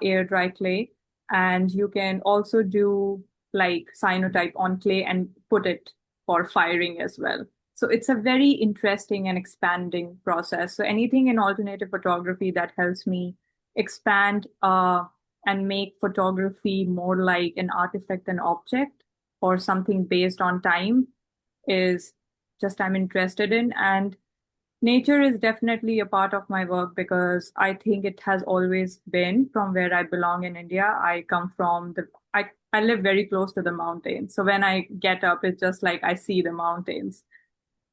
air dry clay, and you can also do like cyanotype on clay and put it for firing as well. So it's a very interesting and expanding process. So anything in alternative photography that helps me expand and make photography more like an artifact and object or something based on time is just I'm interested in. And nature is definitely a part of my work because I think it has always been from where I belong in India. I come from I live very close to the mountains. So when I get up, it's just like I see the mountains.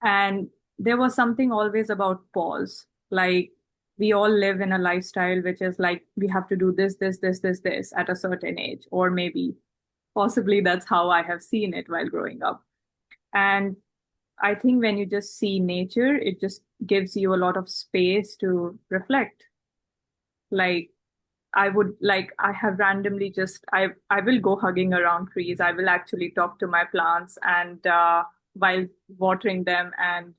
And there was something always about pause. Like we all live in a lifestyle which is like we have to do this at a certain age, or maybe possibly that's how I have seen it while growing up. And I think when you just see nature, it just gives you a lot of space to reflect. Like I have randomly I will go hugging around trees. I will actually talk to my plants and while watering them, and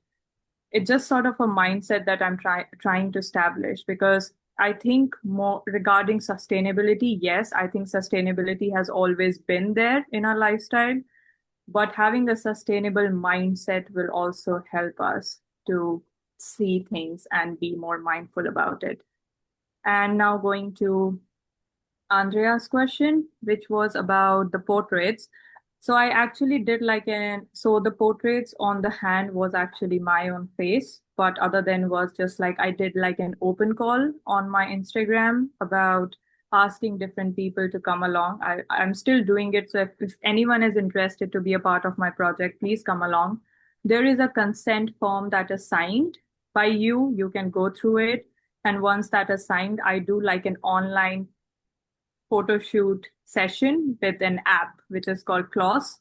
it's just sort of a mindset that I'm trying to establish because I think more regarding sustainability, yes, I think sustainability has always been there in our lifestyle, but having a sustainable mindset will also help us to see things and be more mindful about it. And now going to Andrea's question, which was about the portraits. So I actually did so the portraits on the hand was actually my own face, but other than was just like I did like an open call on my Instagram about asking different people to come along. I'm still doing it. So if anyone is interested to be a part of my project, please come along. There is a consent form that is signed by you. You can go through it. And once that is signed, I do like an online photo shoot session with an app which is called Kloss.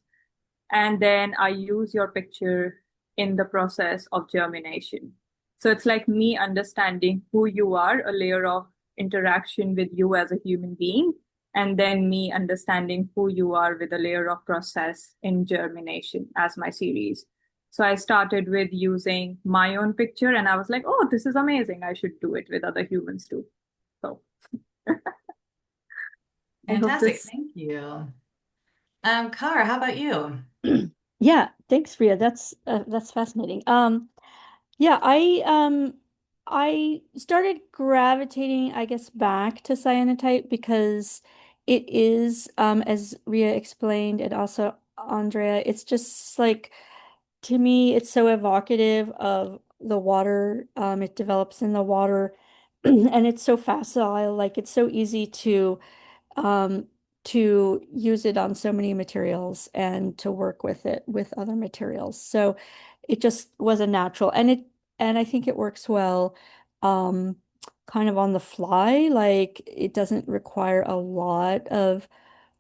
And then I use your picture in the process of germination. So it's like me understanding who you are, a layer of interaction with you as a human being, and then me understanding who you are with a layer of process in germination as my series. So I started with using my own picture and I was like, oh, this is amazing. I should do it with other humans too. So I hope Fantastic. this. Thank you. Cara, how about you? Yeah, thanks, Ria. That's fascinating. Yeah, I started gravitating, I guess, back to cyanotype because it is, as Ria explained, and also Andrea, it's just like to me, it's so evocative of the water. It develops in the water, and it's so facile. Like it's so easy um, to use it on so many materials and to work with it with other materials. So it just was a natural, and I think it works well, um, kind of on the fly. Like it doesn't require a lot of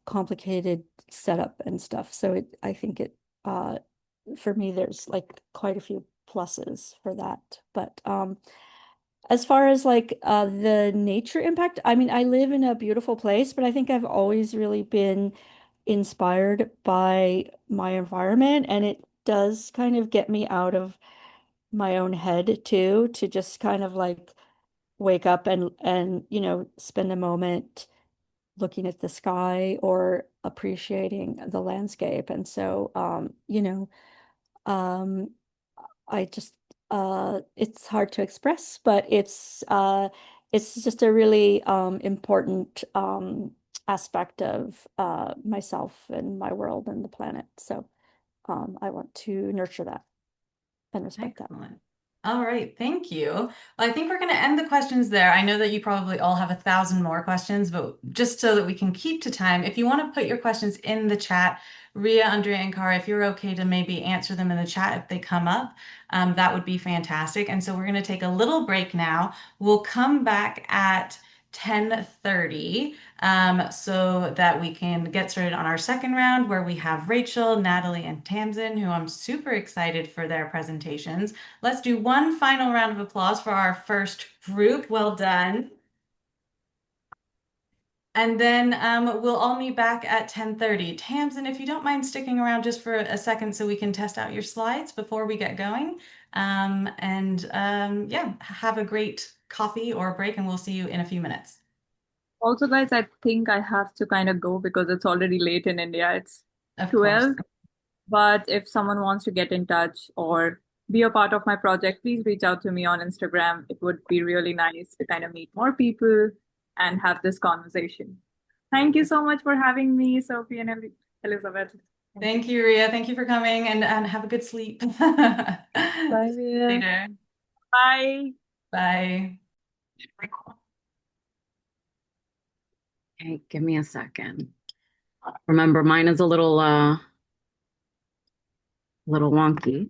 complicated setup and stuff. So I think for me, there's like quite a few pluses for that. But as far as like the nature impact, I mean, I live in a beautiful place, but I think I've always really been inspired by my environment, and it does kind of get me out of my own head too, to just kind of like wake up and spend a moment looking at the sky or appreciating the landscape. And so um I just it's hard to express, but it's just a really important aspect of myself and my world and the planet. So I want to nurture that and respect that. Excellent. All right, thank you. Well, I think we're going to end the questions there. I know that you probably all have 1,000 more questions, but just so that we can keep to time, if you want to put your questions in the chat, Riya, Andrea, and Cara, if you're okay to maybe answer them in the chat if they come up, that would be fantastic. And so we're going to take a little break now. We'll come back at 10:30 so that we can get started on our second round where we have Rachel, Natali, and Tamsin, who I'm super excited for their presentations. Let's do one final round of applause for our first group. Well done. And then we'll all meet back at 10:30. Tamsin, if you don't mind sticking around just for a second so we can test out your slides before we get going. Yeah, have a great coffee or break, and we'll see you in a few minutes. Also, guys, I think I have to kind of go because it's already late in India. It's Of 12. course. But if someone wants to get in touch or be a part of my project, please reach out to me on Instagram. It would be really nice to kind of meet more people and have this conversation. Thank you so much for having me, Sophie and Elizabeth. Thank you, Riya. Thank you for coming, and have a good sleep. Bye, Riya. Later. Bye. Bye. Okay, give me a second. Remember, mine is a little wonky.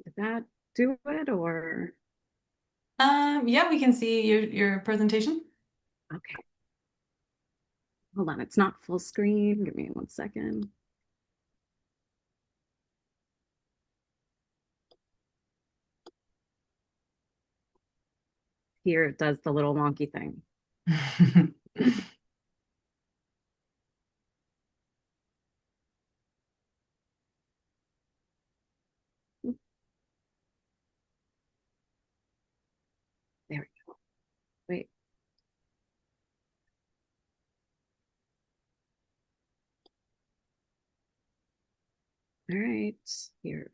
Did that do it or? Yeah, we can see your presentation. Okay. Hold on, it's not full screen. Give me 1 second. Here it does the little wonky thing. There we go. Wait. All right, here.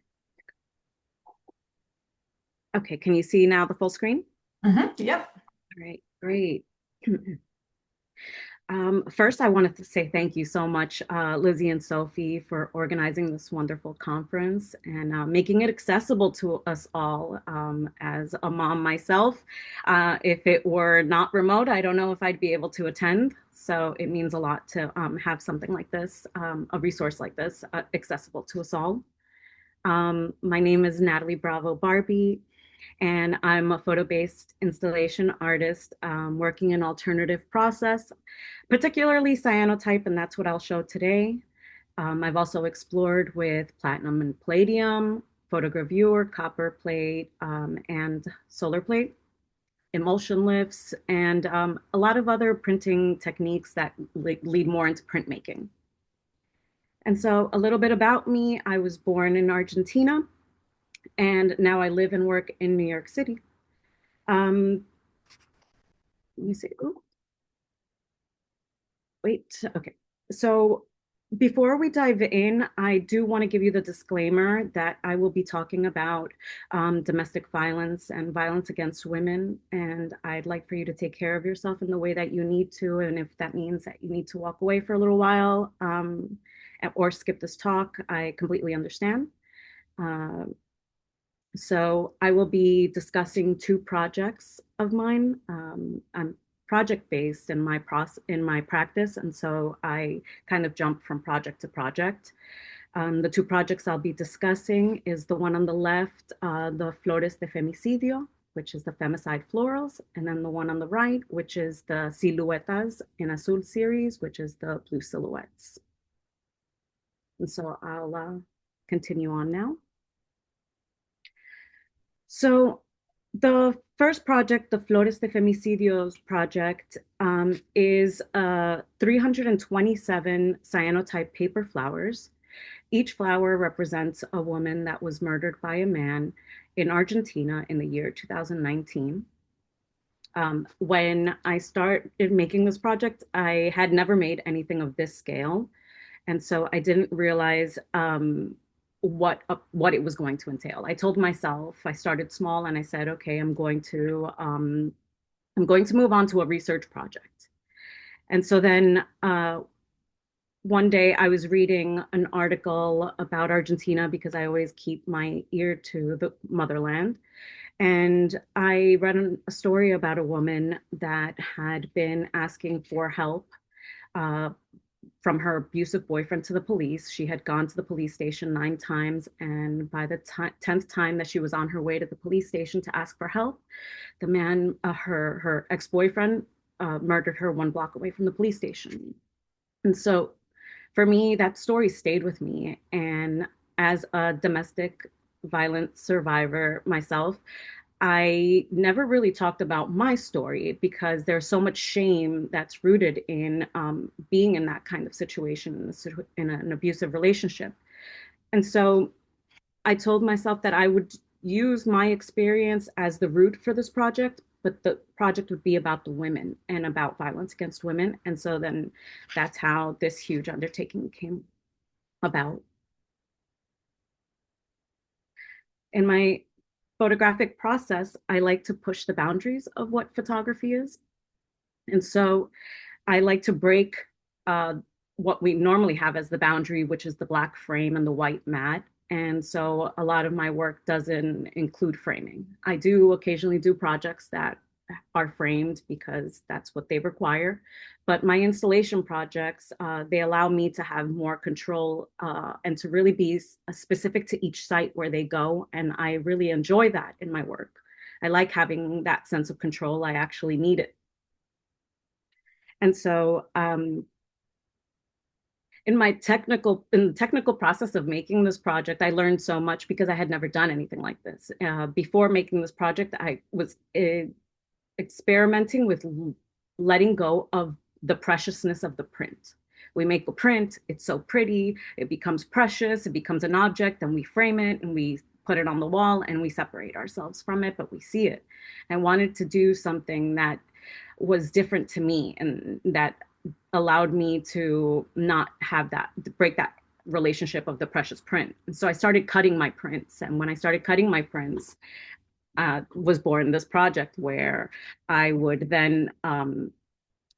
Okay, can you see now the full screen? Yep. All right, great. First, I wanted to say thank you so much, Lizzie and Sophie, for organizing this wonderful conference and making it accessible to us all. As a mom myself, if it were not remote, I don't know if I'd be able to attend. So it means a lot to have something like this, a resource like this, accessible to us all. My name is Natali Bravo-Barbee, and I'm a photo-based installation artist working in alternative process, particularly cyanotype, and that's what I'll show today. I've also explored with platinum and palladium, photogravure, copper plate, and solar plate, emulsion lifts, and a lot of other printing techniques that lead more into printmaking. And so a little bit about me, I was born in Argentina, and now I live and work in New York City. Let me see. Ooh. Wait, okay. So before we dive in, I do want to give you the disclaimer that I will be talking about domestic violence and violence against women. And I'd like for you to take care of yourself in the way that you need to. And if that means that you need to walk away for a little while or skip this talk, I completely understand. So I will be discussing 2 projects of mine. I'm project-based in my practice, and so I kind of jump from project to project. The 2 projects I'll be discussing is the one on the left, the Flores de Femicidio, which is the femicide florals, and then the one on the right, which is the Siluetas in Azul series, which is the blue silhouettes. And so I'll continue on now. So the first project, the Flores de Femicidios project, is 327 cyanotype paper flowers. Each flower represents a woman that was murdered by a man in Argentina in the year 2019. When I started making this project, I had never made anything of this scale. And so I didn't realize what it was going to entail. I told myself, I started small and I said, okay, I'm going to move on to a research project. And so then one day I was reading an article about Argentina because I always keep my ear to the motherland. And I read a story about a woman that had been asking for help from her abusive boyfriend to the police. She had gone to the police station 9 times, and by the 10th time that she was on her way to the police station to ask for help, the man, her ex-boyfriend, murdered her 1 block away from the police station. And so for me, that story stayed with me. And as a domestic violence survivor myself, I never really talked about my story because there's so much shame that's rooted in being in that kind of situation, in an abusive relationship. And so I told myself that I would use my experience as the root for this project, but the project would be about the women and about violence against women. And so then that's how this huge undertaking came about. In my photographic process, I like to push the boundaries of what photography is. And so I like to break what we normally have as the boundary, which is the black frame and the white mat. And so a lot of my work doesn't include framing. I do occasionally do projects that are framed because that's what they require. But my installation projects, they allow me to have more control and to really be specific to each site where they go. And I really enjoy that in my work. I like having that sense of control. I actually need it. And so in the technical process of making this project, I learned so much because I had never done anything like this. Before making this project, I was experimenting with letting go of the preciousness of the print. We make a print, it's so pretty, it becomes precious, it becomes an object, and we frame it and we put it on the wall and we separate ourselves from it, but we see it. I wanted to do something that was different to me and that allowed me to not have that, break that relationship of the precious print. And so I started cutting my prints. And when I started cutting my prints, was born this project where I would then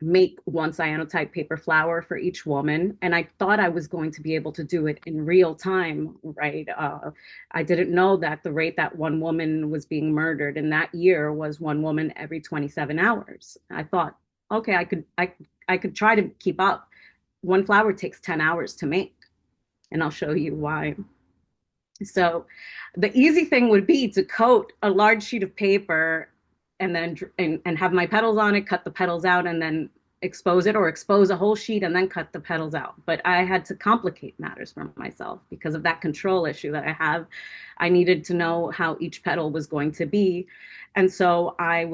make 1 cyanotype paper flower for each woman. And I thought I was going to be able to do it in real time, right? I didn't know that the rate that 1 woman was being murdered in that year was 1 woman every 27 hours. I thought, okay, I could try to keep up. 1 flower takes 10 hours to make, and I'll show you why. So the easy thing would be to coat a large sheet of paper and then and have my petals on it, cut the petals out, and then expose it, or expose a whole sheet and then cut the petals out. But I had to complicate matters for myself because of that control issue that I have. I needed to know how each petal was going to be. And so I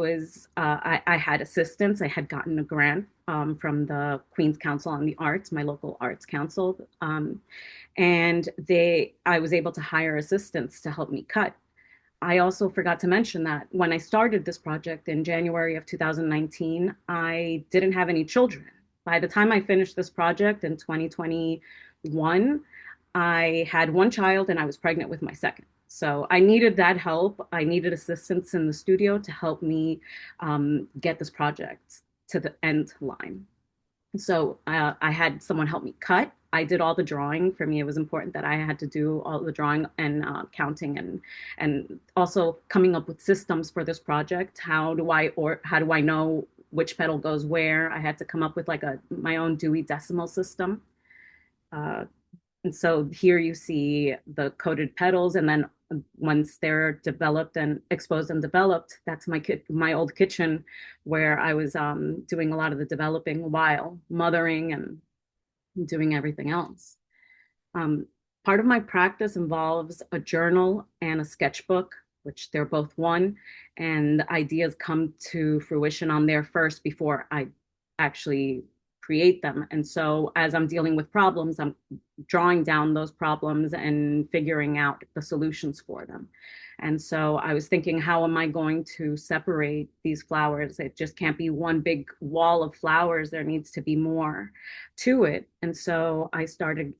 had assistance. I had gotten a grant from the Queen's Council on the Arts, my local arts council. And I was able to hire assistants to help me cut. I also forgot to mention that when I started this project in January of 2019, I didn't have any children. By the time I finished this project in 2021, I had 1 child and I was pregnant with my second. So I needed that help. I needed assistance in the studio to help me get this project to the end line. So I had someone help me cut. I did all the drawing. For me, it was important that I had to do all the drawing and counting and also coming up with systems for this project. How do I know which petal goes where? I had to come up with like my own Dewey Decimal System. And so here you see the coated petals, and then once they're developed and exposed and developed, that's my old kitchen where I was doing a lot of the developing while mothering and doing everything else. Part part of my practice involves a journal and a sketchbook, which they're both one, and the ideas come to fruition on there first before I actually create them. And so as I'm dealing with problems, I'm drawing down those problems and figuring out the solutions for them. And so I was thinking, how am I going to separate these flowers? It just can't be one big wall of flowers. There needs to be more to it. And so I started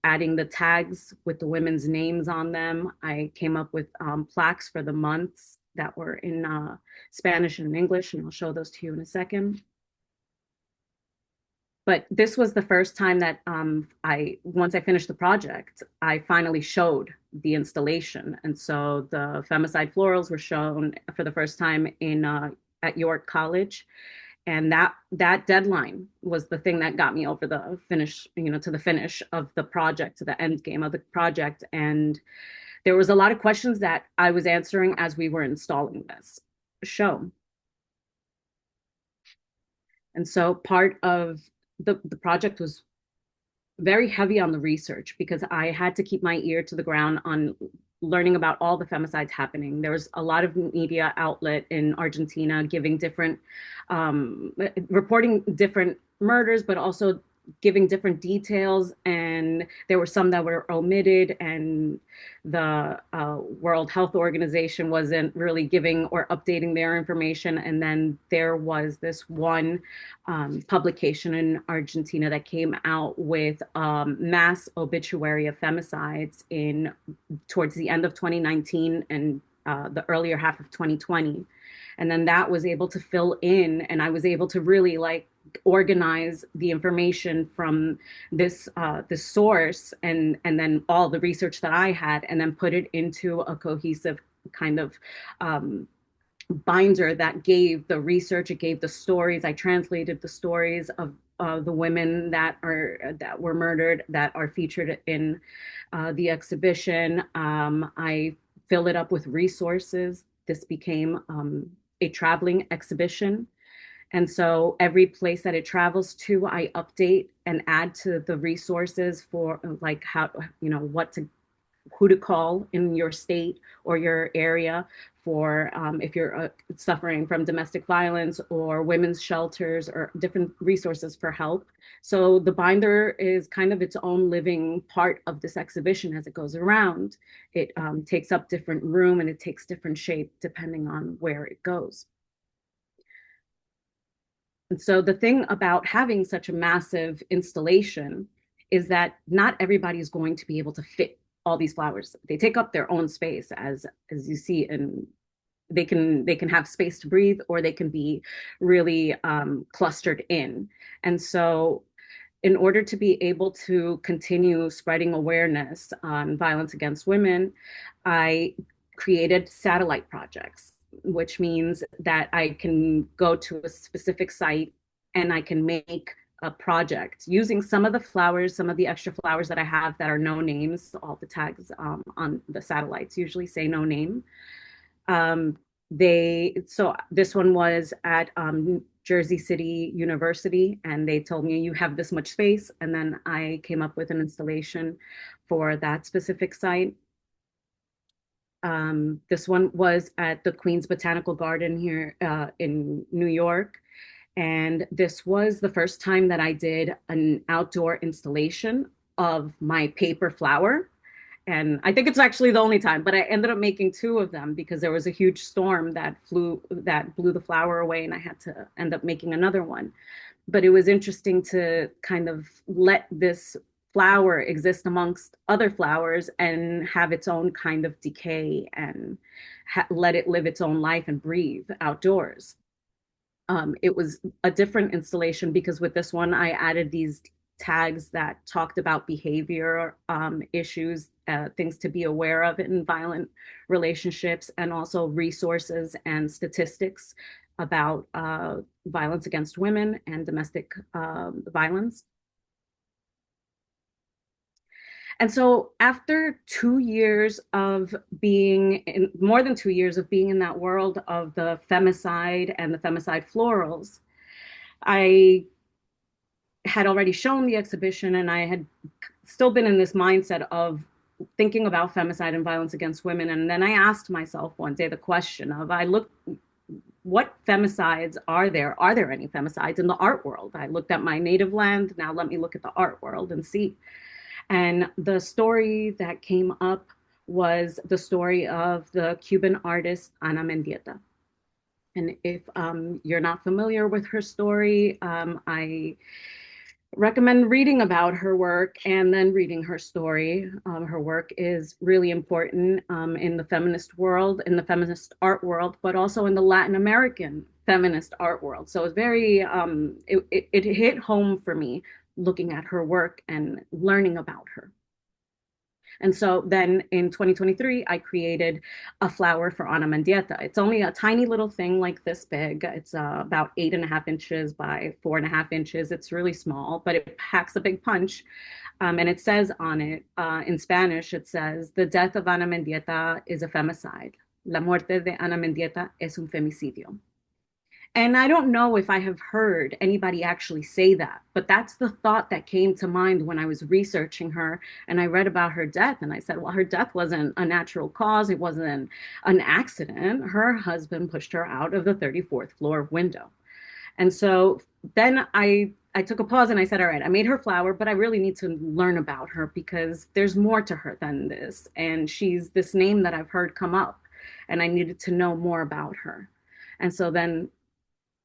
adding the tags with the women's names on them. I came up with plaques for the months that were in Spanish and English, and I'll show those to you in a second. But this was the first time that once I finished the project, I finally showed the installation. And so the femicide florals were shown for the first time at York College. And that deadline was the thing that got me over the finish, to the finish of the project, to the end game of the project. And there was a lot of questions that I was answering as we were installing this show. And so part of the project was very heavy on the research because I had to keep my ear to the ground on learning about all the femicides happening. There was a lot of media outlet in Argentina giving different, reporting different murders, but also giving different details. And there were some that were omitted, and the World Health Organization wasn't really giving or updating their information. And then there was this one publication in Argentina that came out with mass obituary of femicides towards the end of 2019 and the earlier half of 2020. And then that was able to fill in, and I was able to really organize the information from this source and then all the research that I had, and then put it into a cohesive kind of binder that gave the research, it gave the stories. I translated the stories of the women that were murdered that are featured in the exhibition. I fill it up with resources. This became a traveling exhibition. And so every place that it travels to, I update and add to the resources for how, who to call in your state or your area for if you're suffering from domestic violence, or women's shelters, or different resources for help. So the binder is kind of its own living part of this exhibition as it goes around. It takes up different room and it takes different shape depending on where it goes. And so the thing about having such a massive installation is that not everybody is going to be able to fit all these flowers. They take up their own space, as you see, and they can have space to breathe, or they can be really clustered in. And so in order to be able to continue spreading awareness on violence against women, I created satellite projects, which means that I can go to a specific site and I can make a project using some of the flowers, some of the extra flowers that I have that are no names. All the tags on the satellites usually say no name. So this one was at Jersey City University, and they told me, you have this much space. And then I came up with an installation for that specific site. This one was at the Queens Botanical Garden here in New York. And this was the first time that I did an outdoor installation of my paper flower. And I think it's actually the only time, but I ended up making two of them because there was a huge storm that blew the flower away, and I had to end up making another one. But it was interesting to kind of let this flower exist amongst other flowers and have its own kind of decay, and let it live its own life and breathe outdoors. It was a different installation because with this one, I added these tags that talked about behavior issues, things to be aware of in violent relationships, and also resources and statistics about violence against women and domestic violence. And so after 2 years of more than 2 years of being in that world of the femicide and the femicide florals, I had already shown the exhibition, and I had still been in this mindset of thinking about femicide and violence against women. And then I asked myself one day the question of, what femicides are there? Are there any femicides in the art world? I looked at my native land. Now let me look at the art world and see. And the story that came up was the story of the Cuban artist Ana Mendieta. And if you're not familiar with her story, I recommend reading about her work and then reading her story. Her work is really important in the feminist world, in the feminist art world, but also in the Latin American feminist art world. So it's very, it hit home for me looking at her work and learning about her. And so then in 2023, I created a flower for Ana Mendieta. It's only a tiny little thing like this big. It's about 8.5 inches by 4.5 inches. It's really small, but it packs a big punch. And it says on it, in Spanish, it says, the death of Ana Mendieta is a femicide. La muerte de Ana Mendieta es un femicidio. And I don't know if I have heard anybody actually say that, but that's the thought that came to mind when I was researching her and I read about her death. And I said, well, her death wasn't a natural cause. It wasn't an accident. Her husband pushed her out of the 34th floor window. And so then I took a pause and I said, all right, I made her flower, but I really need to learn about her because there's more to her than this. And she's this name that I've heard come up and I needed to know more about her. And so then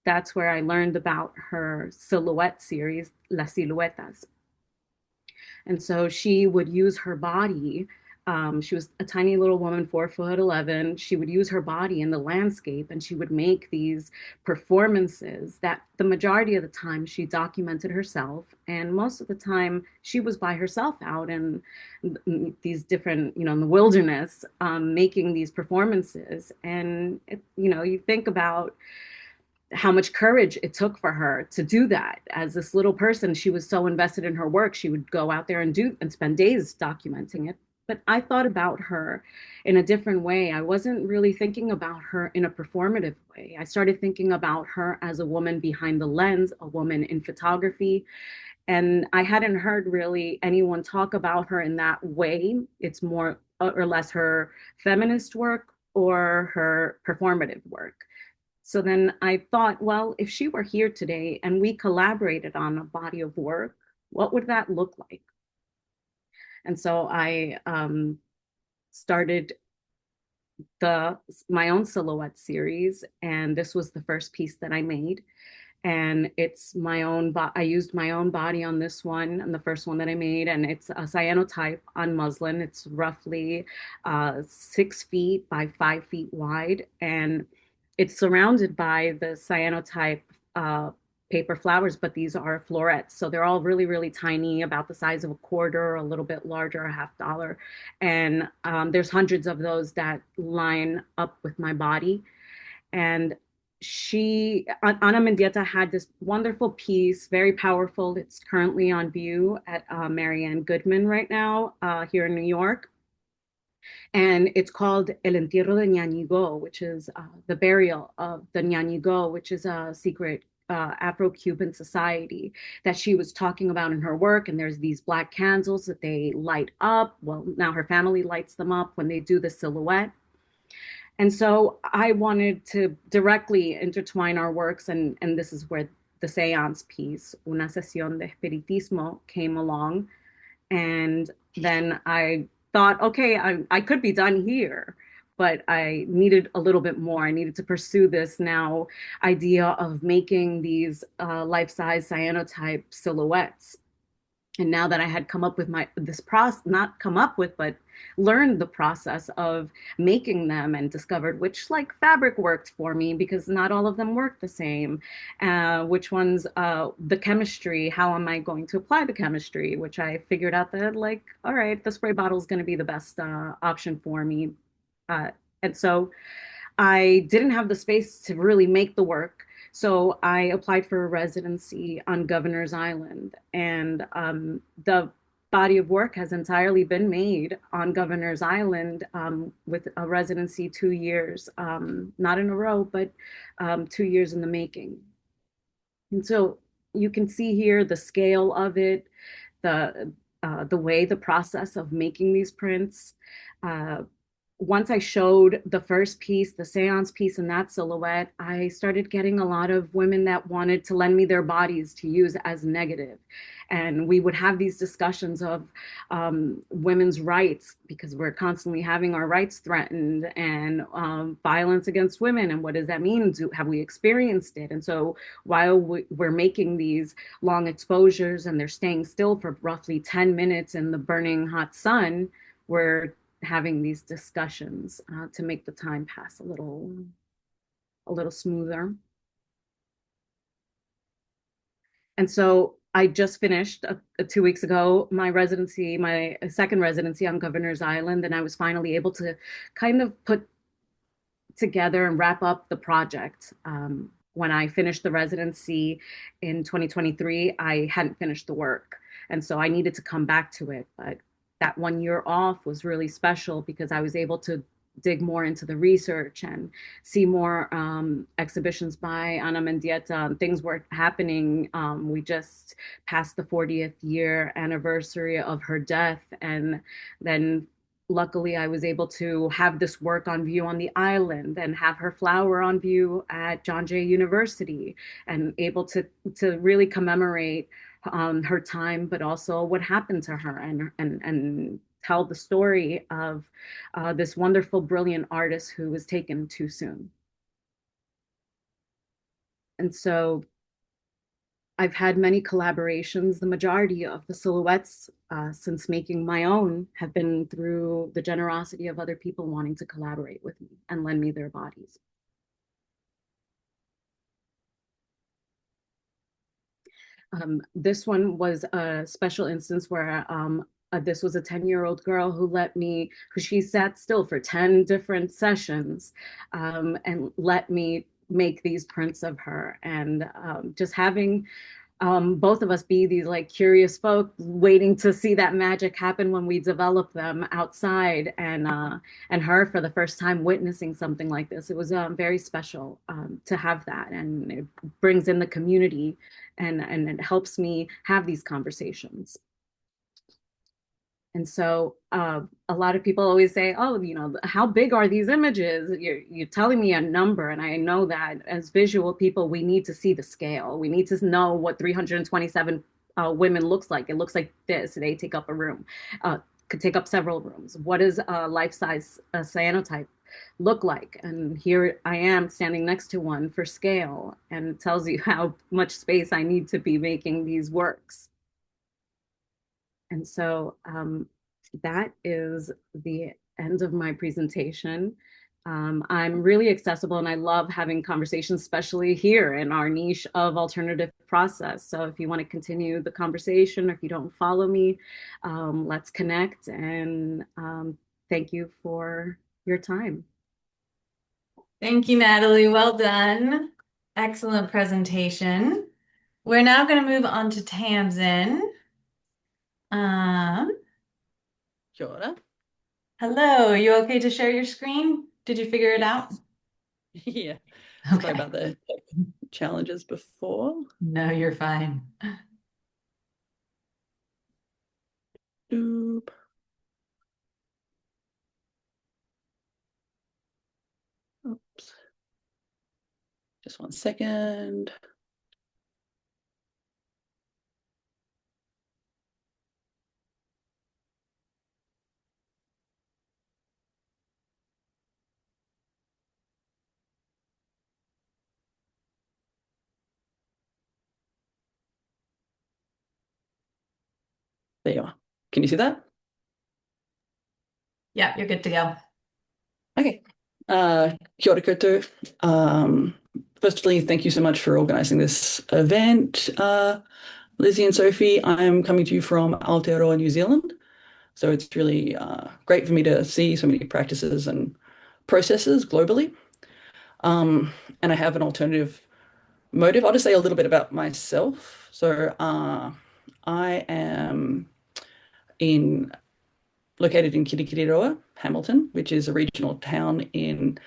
that's where I learned about her silhouette series, Las Siluetas. And so she would use her body. She was a tiny little woman, 4'11". She would use her body in the landscape and she would make these performances that the majority of the time she documented herself. And most of the time she was by herself out in these different, in the wilderness, making these performances. And, you think about how much courage it took for her to do that. As this little person, she was so invested in her work. She would go out there and spend days documenting it. But I thought about her in a different way. I wasn't really thinking about her in a performative way. I started thinking about her as a woman behind the lens, a woman in photography. And I hadn't heard really anyone talk about her in that way. It's more or less her feminist work or her performative work. So then I thought, well, if she were here today and we collaborated on a body of work, what would that look like? And so I started my own silhouette series, and this was the first piece that I made. And it's my own, I used my own body on this one, and the first one that I made, and it's a cyanotype on muslin. It's roughly 6 feet by 5 feet wide, and it's surrounded by the cyanotype paper flowers, but these are florets. So they're all really, really tiny, about the size of a quarter, a little bit larger, a $50. And there's hundreds of those that line up with my body. And Ana Mendieta had this wonderful piece, very powerful. It's currently on view at Marianne Goodman right now here in New York. And it's called El Entierro de Ñáñigo, which is the burial of the Ñáñigo, which is a secret Afro-Cuban society that she was talking about in her work. And there's these black candles that they light up. Well, now her family lights them up when they do the silhouette. And so I wanted to directly intertwine our works, and this is where the seance piece, Una Sesión de Espiritismo, came along. And then I thought, okay, I could be done here, but I needed a little bit more. I needed to pursue this now idea of making these life-size cyanotype silhouettes. And now that I had come up with this process, not come up with, but learned the process of making them and discovered which fabric worked for me, because not all of them work the same. Which ones, the chemistry, how am I going to apply the chemistry, which I figured out that all right, the spray bottle is going to be the best option for me. And so I didn't have the space to really make the work. So I applied for a residency on Governor's Island, and the body of work has entirely been made on Governor's Island with a residency 2 years, not in a row, but 2 years in the making. And so you can see here the scale of it, the way, the process of making these prints. Once I showed the first piece, the seance piece in that silhouette, I started getting a lot of women that wanted to lend me their bodies to use as negative. And we would have these discussions of women's rights, because we're constantly having our rights threatened, and violence against women. And what does that mean? Have we experienced it? And so while we're making these long exposures and they're staying still for roughly 10 minutes in the burning hot sun, we're having these discussions to make the time pass a little smoother. And so I just finished 2 weeks ago my residency, my second residency on Governor's Island, and I was finally able to kind of put together and wrap up the project. When I finished the residency in 2023, I hadn't finished the work, and so I needed to come back to it. But that 1 year off was really special because I was able to dig more into the research and see more exhibitions by Ana Mendieta. Things were happening. We just passed the 40th year anniversary of her death, and then luckily I was able to have this work on view on the island and have her flower on view at John Jay University, and able to really commemorate her time, but also what happened to her, and tell the story of this wonderful, brilliant artist who was taken too soon. And so I've had many collaborations. The majority of the silhouettes since making my own have been through the generosity of other people wanting to collaborate with me and lend me their bodies. This one was a special instance where this was a 10-year-old girl who let me, who she sat still for 10 different sessions and let me make these prints of her. And just having both of us be these like curious folk waiting to see that magic happen when we develop them outside, and her for the first time witnessing something like this. It was very special to have that, and it brings in the community, and it helps me have these conversations. And so a lot of people always say, oh, you know, how big are these images? You're telling me a number. And I know that as visual people, we need to see the scale. We need to know what 327 women looks like. It looks like this. They take up a room, could take up several rooms. What does a life-size cyanotype look like? And here I am standing next to one for scale, and it tells you how much space I need to be making these works. And so that is the end of my presentation. I'm really accessible, and I love having conversations, especially here in our niche of alternative process. So if you want to continue the conversation, or if you don't follow me, let's connect. And thank you for your time. Thank you, Natali. Well done. Excellent presentation. We're now going to move on to Tamsin. Kia ora. Hello, are you okay to share your screen? Did you figure it out? Yeah. Okay. Sorry about the challenges before. No, you're fine. Oop. Oops. Just 1 second. There you are. Can you see that? Yeah, you're good to go. Okay. Kia ora koutou. Firstly, thank you so much for organizing this event. Lizzie and Sophie, I'm coming to you from Aotearoa, New Zealand. So it's really great for me to see so many practices and processes globally. And I have an alternative motive. I'll just say a little bit about myself. So I am located in Kirikiriroa, Hamilton, which is a regional town in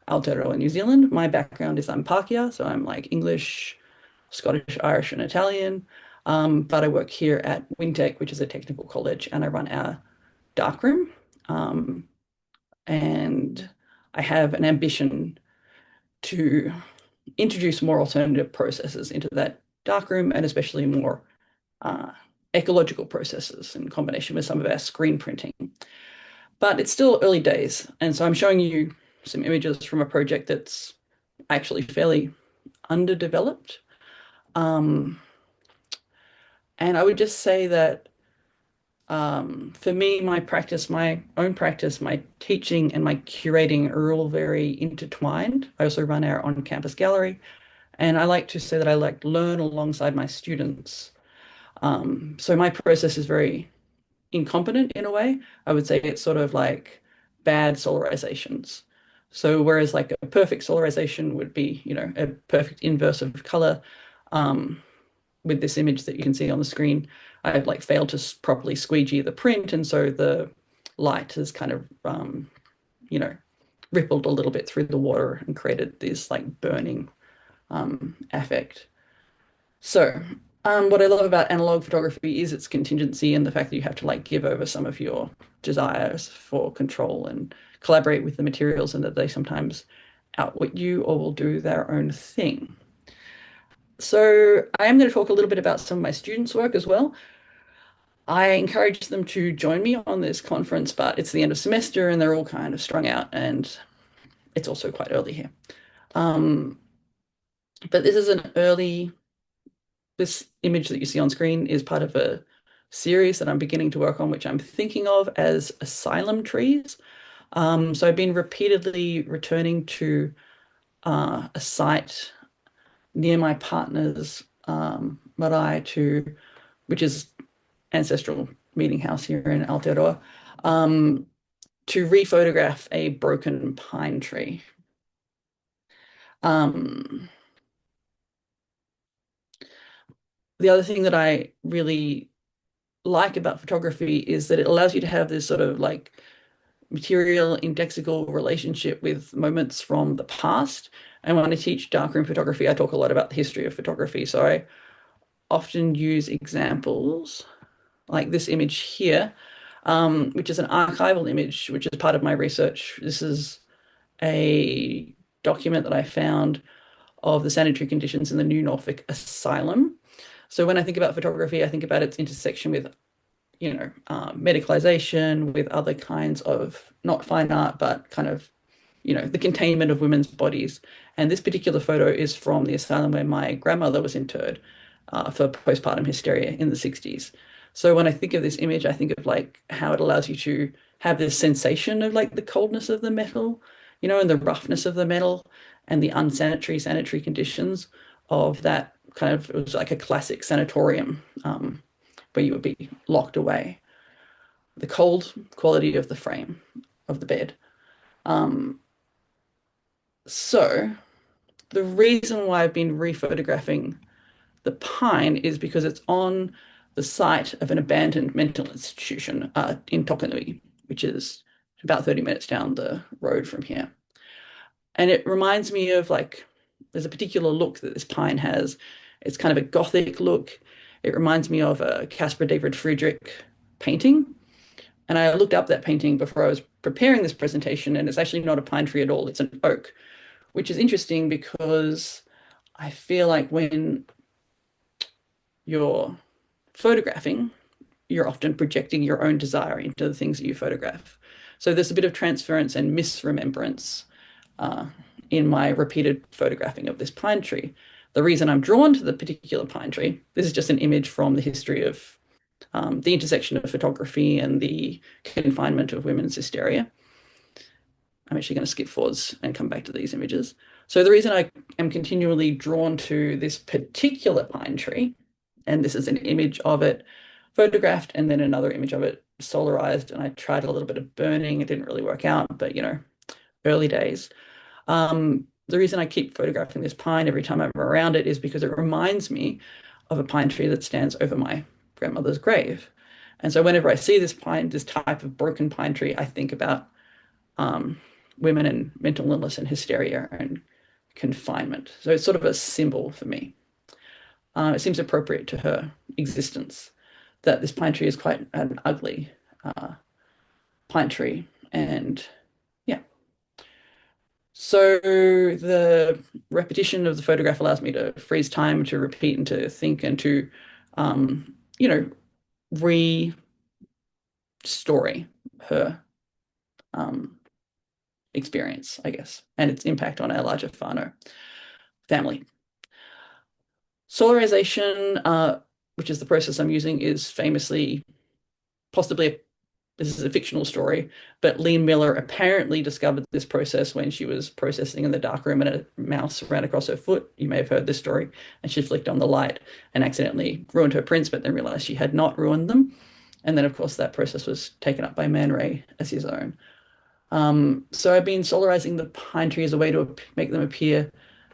Aotearoa, New Zealand. My background is I'm Pākehā, so I'm like English, Scottish, Irish, and Italian. But I work here at Wintec, which is a technical college, and I run our darkroom. And I have an ambition to introduce more alternative processes into that darkroom, and especially more ecological processes in combination with some of our screen printing. But it's still early days, and so I'm showing you some images from a project that's actually fairly underdeveloped. And I would just say that for me, my own practice, my teaching and my curating are all very intertwined. I also run our on-campus gallery, and I like to say that I like to learn alongside my students. So my process is very incompetent in a way. I would say it's sort of like bad solarizations. So whereas like a perfect solarization would be, a perfect inverse of color, with this image that you can see on the screen, I like failed to properly squeegee the print, and so the light has kind of, rippled a little bit through the water and created this like burning affect. So what I love about analog photography is its contingency and the fact that you have to like give over some of your desires for control and collaborate with the materials, and that they sometimes outwit you or will do their own thing. So I am going to talk a little bit about some of my students' work as well. I encourage them to join me on this conference, but it's the end of semester and they're all kind of strung out, and it's also quite early here. But this image that you see on screen is part of a series that I'm beginning to work on, which I'm thinking of as asylum trees. So I've been repeatedly returning to a site near my partner's marae, which is ancestral meeting house here in Aotearoa, to rephotograph a broken pine tree. The other thing that I really like about photography is that it allows you to have this sort of like material indexical relationship with moments from the past. And when I teach darkroom photography, I talk a lot about the history of photography. So I often use examples like this image here, which is an archival image, which is part of my research. This is a document that I found of the sanitary conditions in the New Norfolk Asylum. So when I think about photography, I think about its intersection with, medicalization, with other kinds of not fine art, but kind of, the containment of women's bodies. And this particular photo is from the asylum where my grandmother was interred for postpartum hysteria in the 60s. So when I think of this image, I think of like how it allows you to have this sensation of like the coldness of the metal, and the roughness of the metal and the unsanitary sanitary conditions of that kind of, it was like a classic sanatorium where you would be locked away. The cold quality of the frame of the bed. So the reason why I've been rephotographing the pine is because it's on the site of an abandoned mental institution in Tokanui, which is about 30 minutes down the road from here. And it reminds me of like, there's a particular look that this pine has. It's kind of a Gothic look. It reminds me of a Caspar David Friedrich painting. And I looked up that painting before I was preparing this presentation, and it's actually not a pine tree at all. It's an oak, which is interesting because I feel like when you're photographing, you're often projecting your own desire into the things that you photograph. So there's a bit of transference and misremembrance in my repeated photographing of this pine tree. The reason I'm drawn to the particular pine tree, this is just an image from the history of the intersection of photography and the confinement of women's hysteria. I'm actually going to skip forwards and come back to these images. So the reason I am continually drawn to this particular pine tree, and this is an image of it photographed and then another image of it solarized, and I tried a little bit of burning. It didn't really work out, but early days. The reason I keep photographing this pine every time I'm around it is because it reminds me of a pine tree that stands over my grandmother's grave. And so whenever I see this type of broken pine tree, I think about women and mental illness and hysteria and confinement. So it's sort of a symbol for me. it seems appropriate to her existence that this pine tree is quite an ugly pine tree. And yeah. So the repetition of the photograph allows me to freeze time, to repeat and to think and to, you know, re-story her experience, I guess, and its impact on our larger whānau family. Solarization, which is the process I'm using, is famously, possibly, this is a fictional story, but Lee Miller apparently discovered this process when she was processing in the darkroom and a mouse ran across her foot. You may have heard this story. And she flicked on the light and accidentally ruined her prints, but then realized she had not ruined them. And then, of course, that process was taken up by Man Ray as his own. So I've been solarizing the pine tree as a way to make them appear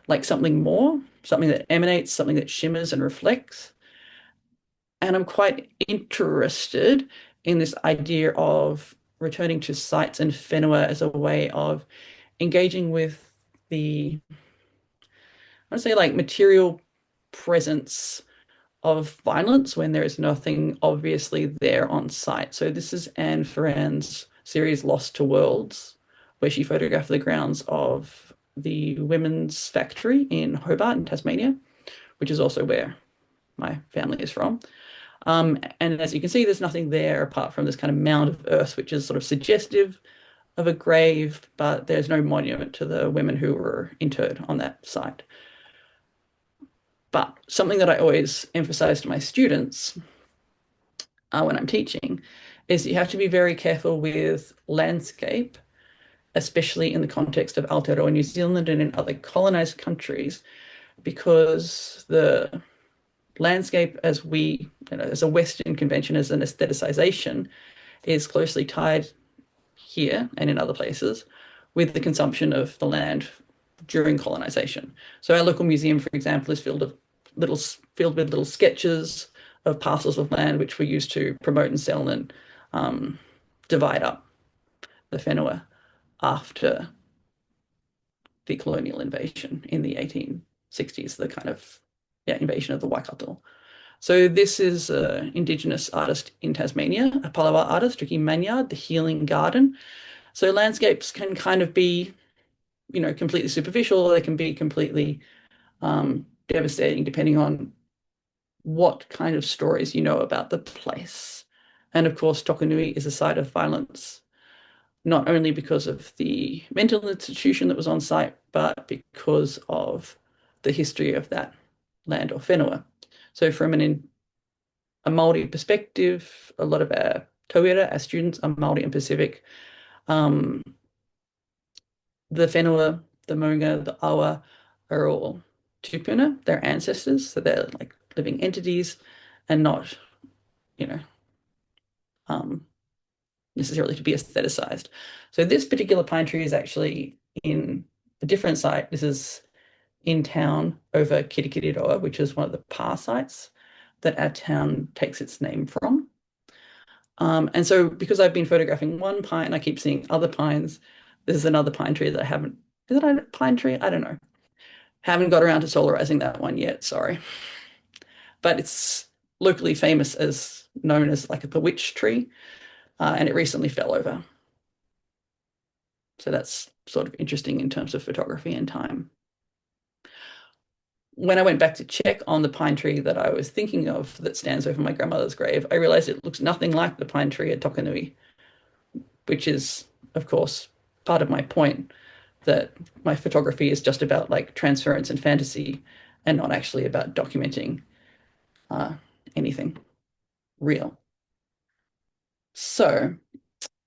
like something more, something that emanates, something that shimmers and reflects. And I'm quite interested in this idea of returning to sites and whenua as a way of engaging with the, I want to say, like, material presence of violence when there is nothing obviously there on site. So this is Anne Ferrand's series Lost to Worlds, where she photographed the grounds of the women's factory in Hobart in Tasmania, which is also where my family is from. And as you can see, there's nothing there apart from this kind of mound of earth, which is sort of suggestive of a grave, but there's no monument to the women who were interred on that site. But something that I always emphasize to my students when I'm teaching is you have to be very careful with landscape, especially in the context of Aotearoa New Zealand and in other colonized countries, because the landscape as we, as a Western convention, as an aestheticization, is closely tied here and in other places with the consumption of the land during colonization. So our local museum, for example, is filled with little sketches of parcels of land which were used to promote and sell and divide up the whenua after the colonial invasion in the 1860s, the kind of invasion of the Waikato. So this is an Indigenous artist in Tasmania, a Palawa artist, Ricky Manyard, The Healing Garden. So landscapes can kind of be, completely superficial, or they can be completely devastating depending on what kind of stories you know about the place. And of course, Tokanui is a site of violence, not only because of the mental institution that was on site, but because of the history of that land or whenua. So from a Māori perspective, a lot of our tauira, our students, are Māori and Pacific. The whenua, the maunga, the awa are all tupuna, they're ancestors, so they're like living entities and not, necessarily to be aestheticized. So this particular pine tree is actually in a different site. This is in town over Kirikiriroa, which is one of the pa sites that our town takes its name from. And so because I've been photographing one pine, I keep seeing other pines. This is another pine tree that I haven't, is it a pine tree? I don't know. Haven't got around to solarizing that one yet, sorry. But it's locally famous as known as like a bewitched tree, and it recently fell over. So that's sort of interesting in terms of photography and time. When I went back to check on the pine tree that I was thinking of that stands over my grandmother's grave, I realized it looks nothing like the pine tree at Tokanui, which is, of course, part of my point, that my photography is just about like transference and fantasy and not actually about documenting anything real. So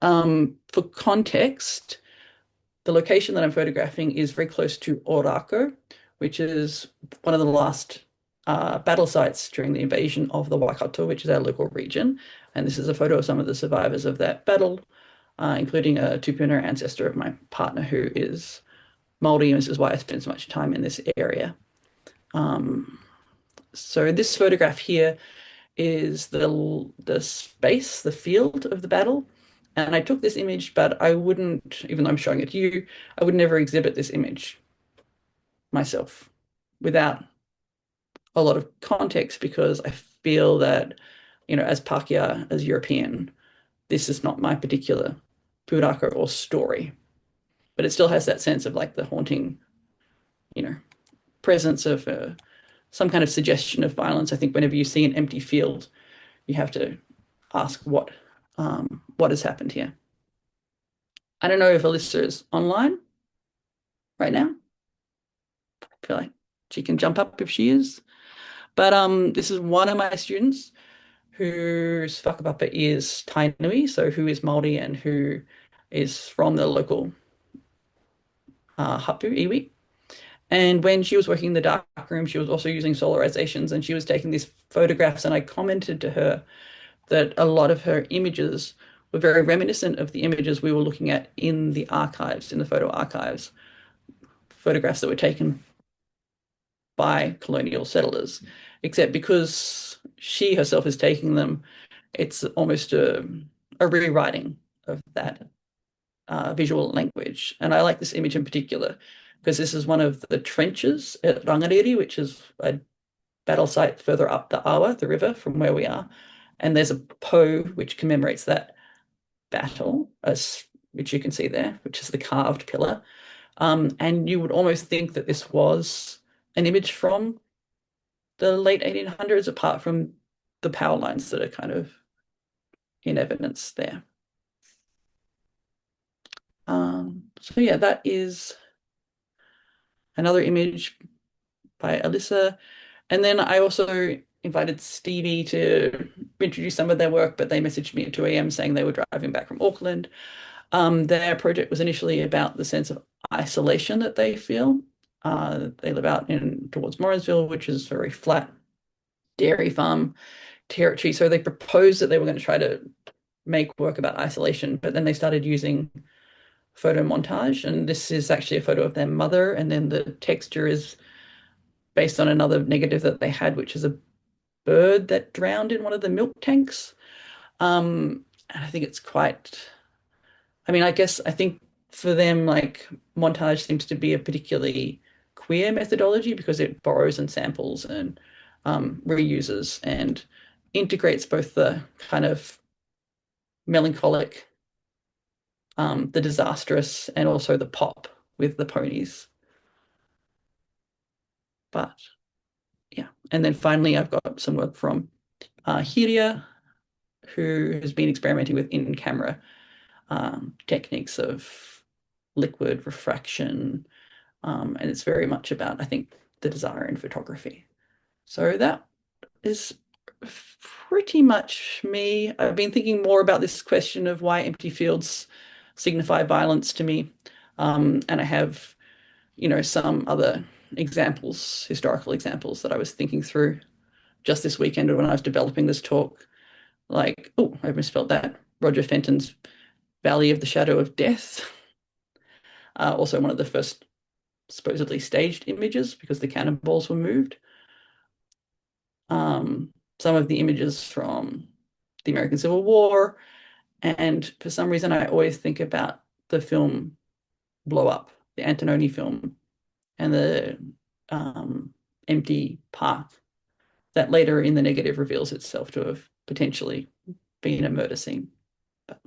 for context, the location that I'm photographing is very close to Orako, which is one of the last battle sites during the invasion of the Waikato, which is our local region. And this is a photo of some of the survivors of that battle, including a tupuna ancestor of my partner who is Māori, and this is why I spend so much time in this area. So this photograph here is the space, the field of the battle. And I took this image, but I wouldn't, even though I'm showing it to you, I would never exhibit this image myself without a lot of context because I feel that, as Pakeha, as European, this is not my particular pūrākau or story, but it still has that sense of like the haunting, presence of some kind of suggestion of violence. I think whenever you see an empty field, you have to ask what has happened here. I don't know if Alyssa is online right now. I feel like she can jump up if she is. But this is one of my students whose whakapapa is Tainui, so who is Māori and who is from the local hapu, iwi. And when she was working in the darkroom, she was also using solarizations and she was taking these photographs. And I commented to her that a lot of her images were very reminiscent of the images we were looking at in the archives, in the photo archives, photographs that were taken by colonial settlers, except because she herself is taking them, it's almost a rewriting of that visual language. And I like this image in particular because this is one of the trenches at Rangariri, which is a battle site further up the Awa, the river, from where we are. And there's a po which commemorates that battle, which you can see there, which is the carved pillar. And you would almost think that this was an image from the late 1800s, apart from the power lines that are kind of in evidence there. So yeah, that is another image by Alyssa. And then I also invited Stevie to introduce some of their work, but they messaged me at 2 a.m. saying they were driving back from Auckland. Their project was initially about the sense of isolation that they feel. They live out towards Morrinsville, which is very flat dairy farm territory. So they proposed that they were going to try to make work about isolation, but then they started using photo montage. And this is actually a photo of their mother. And then the texture is based on another negative that they had, which is a bird that drowned in one of the milk tanks. And I think it's quite, I think for them, like montage seems to be a particularly queer methodology because it borrows and samples and reuses and integrates both the kind of melancholic, the disastrous, and also the pop with the ponies. But yeah, and then finally I've got some work from Riya, who has been experimenting with in-camera techniques of liquid refraction, and it's very much about, I think, the desire in photography. So that is pretty much me. I've been thinking more about this question of why empty fields signify violence to me, and I have, some other examples, historical examples that I was thinking through just this weekend when I was developing this talk. Like, oh, I misspelled that. Roger Fenton's Valley of the Shadow of Death. Also one of the first supposedly staged images because the cannonballs were moved. Some of the images from the American Civil War. And for some reason, I always think about the film Blow Up, the Antononi film, and the empty park that later in the negative reveals itself to have potentially been a murder scene. But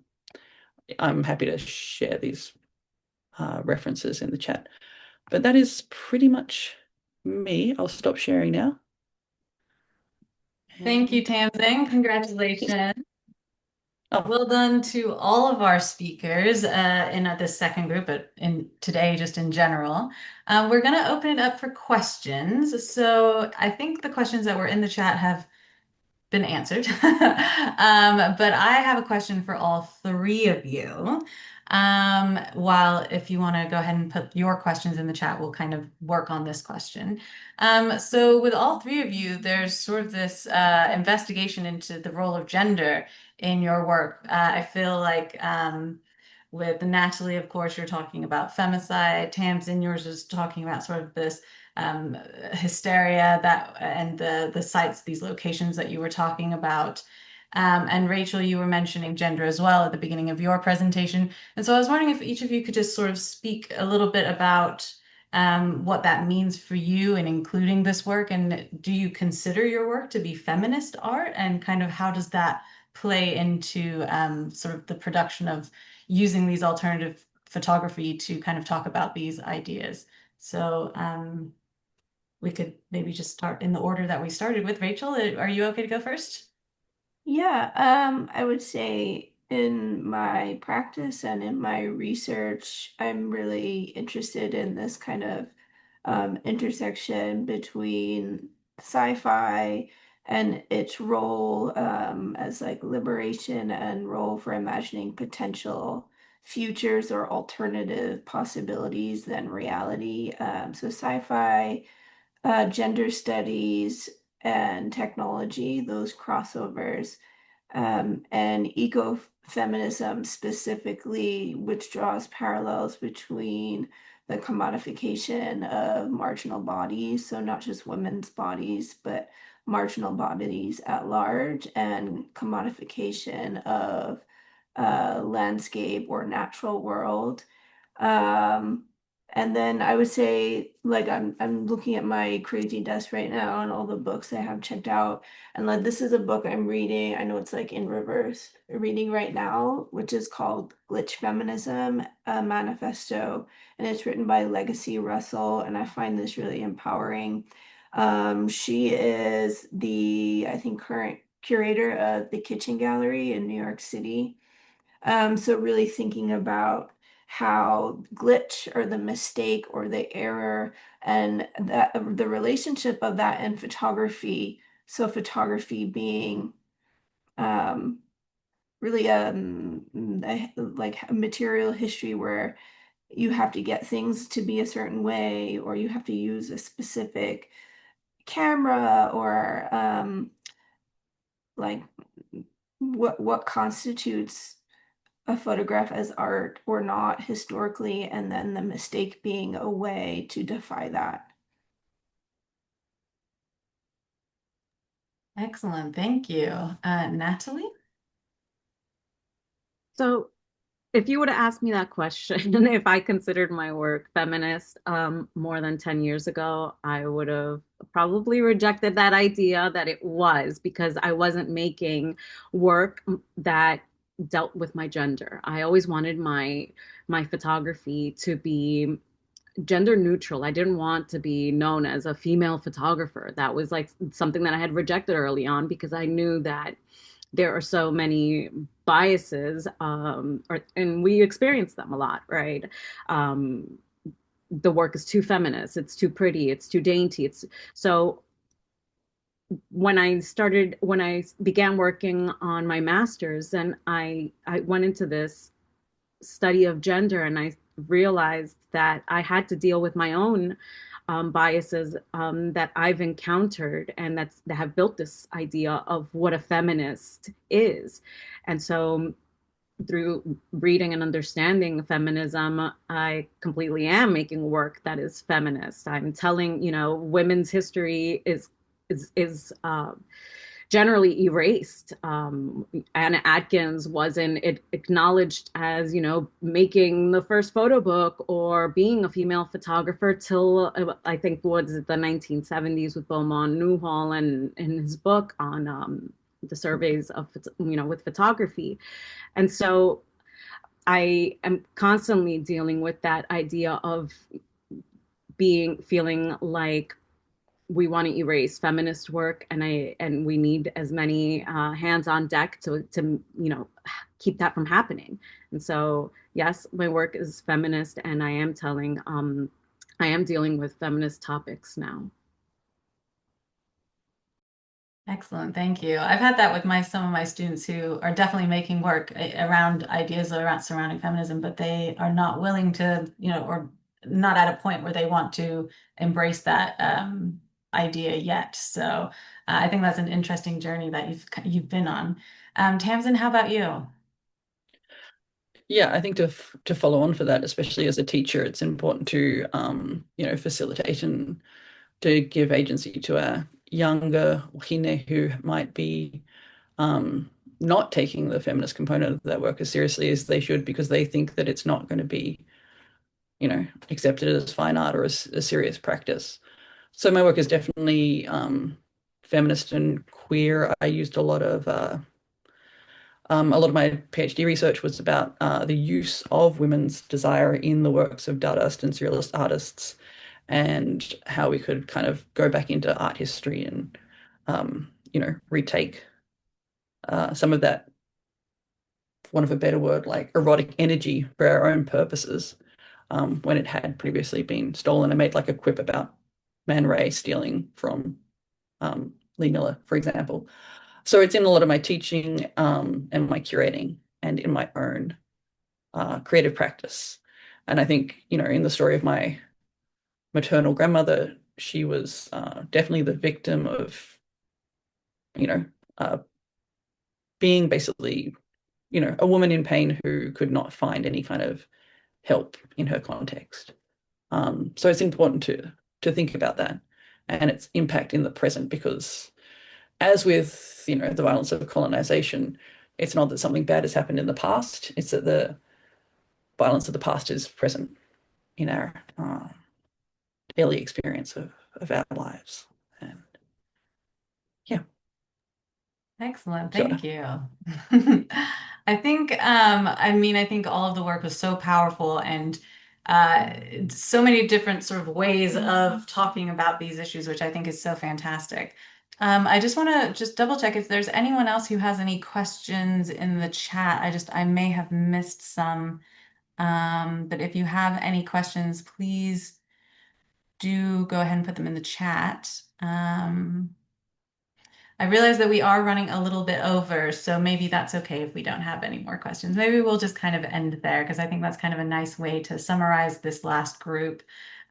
I'm happy to share these references in the chat. But that is pretty much me. I'll stop sharing now. Thank you, Tamsin. Congratulations. Oh. Well done to all of our speakers in this second group, but in today, just in general. We're going to open it up for questions. So I think the questions that were in the chat have been answered. But I have a question for all three of you. While if you want to go ahead and put your questions in the chat, we'll kind of work on this question. So with all three of you, there's sort of this investigation into the role of gender in your work. I feel like with Natali, of course, you're talking about femicide. Tamsin, yours is talking about sort of this hysteria and the sites, these locations that you were talking about. And Rachel, you were mentioning gender as well at the beginning of your presentation. And so I was wondering if each of you could just sort of speak a little bit about what that means for you in including this work, and do you consider your work to be feminist art, and kind of how does that play into sort of the production of using these alternative photography to kind of talk about these ideas? So we could maybe just start in the order that we started with. Rachel, are you okay to go first? Yeah, I would say in my practice and in my research, I'm really interested in this kind of intersection between sci-fi and its role as like liberation and role for imagining potential futures or alternative possibilities than reality. So sci-fi, gender studies, and technology, those crossovers, and ecofeminism specifically, which draws parallels between the commodification of marginal bodies, so not just women's bodies, but marginal bodies at large, and commodification of landscape or natural world. Um, and then I would say, like, I'm looking at my crazy desk right now and all the books I have checked out. And like this is a book I'm reading. I know it's like in reverse reading right now, which is called Glitch Feminism, a Manifesto. And it's written by Legacy Russell. And I find this really empowering. She is the, I think, current curator of the Kitchen Gallery in New York City. So really thinking about how glitch or the mistake or the error and that the relationship of that in photography. So photography being um, really like a material history where you have to get things to be a certain way, or you have to use a specific camera, or like what constitutes a photograph as art or not historically, and then the mistake being a way to defy that. Excellent, thank you. Natalie? So if you would have asked me that question, if I considered my work feminist more than 10 years ago, I would have probably rejected that idea that it was, because I wasn't making work that dealt with my gender. I always wanted my photography to be gender neutral. I didn't want to be known as a female photographer. That was like something that I had rejected early on, because I knew that there are so many biases, and we experience them a lot, right? The work is too feminist, it's too pretty, it's too dainty. It's so when I began working on my master's, then I went into this study of gender, and I realized that I had to deal with my own biases that I've encountered, and that have built this idea of what a feminist is. And so through reading and understanding feminism, I completely am making work that is feminist. I'm telling, women's history is generally erased. Anna Atkins wasn't acknowledged as, making the first photo book or being a female photographer till I think was the 1970s with Beaumont Newhall and in his book on the surveys of, with photography. And so I am constantly dealing with that idea of feeling like we want to erase feminist work, and we need as many hands on deck to keep that from happening. And so yes, my work is feminist, and I am dealing with feminist topics now. Excellent, thank you. I've had that with some of my students who are definitely making work around ideas around surrounding feminism, but they are not willing to, or not at a point where they want to embrace that idea yet. So I think that's an interesting journey that you've been on. Tamsin, how about you? Yeah, I think to follow on for that, especially as a teacher, it's important to facilitate and to give agency to our younger wahine who might be not taking the feminist component of their work as seriously as they should, because they think that it's not going to be accepted as fine art or as a serious practice. So my work is definitely feminist and queer. I used a lot of my PhD research was about the use of women's desire in the works of Dadaist and Surrealist artists, and how we could kind of go back into art history and retake some of that, for want of a better word, like erotic energy for our own purposes, when it had previously been stolen. I made like a quip about Man Ray stealing from Lee Miller, for example. So it's in a lot of my teaching and my curating and in my own creative practice. And I think, in the story of my maternal grandmother, she was definitely the victim of, uh, being basically, a woman in pain who could not find any kind of help in her context. So it's important to think about that and its impact in the present, because as with, the violence of colonization, it's not that something bad has happened in the past, it's that the violence of the past is present in our daily experience of our lives. And yeah. Excellent. Sure. Thank you. I think, I think all of the work was so powerful, and so many different sort of ways of talking about these issues, which I think is so fantastic. I just want to just double check if there's anyone else who has any questions in the chat. I may have missed some. But if you have any questions, please do go ahead and put them in the chat. I realize that we are running a little bit over, so maybe that's okay if we don't have any more questions. Maybe we'll just kind of end there, because I think that's kind of a nice way to summarize this last group.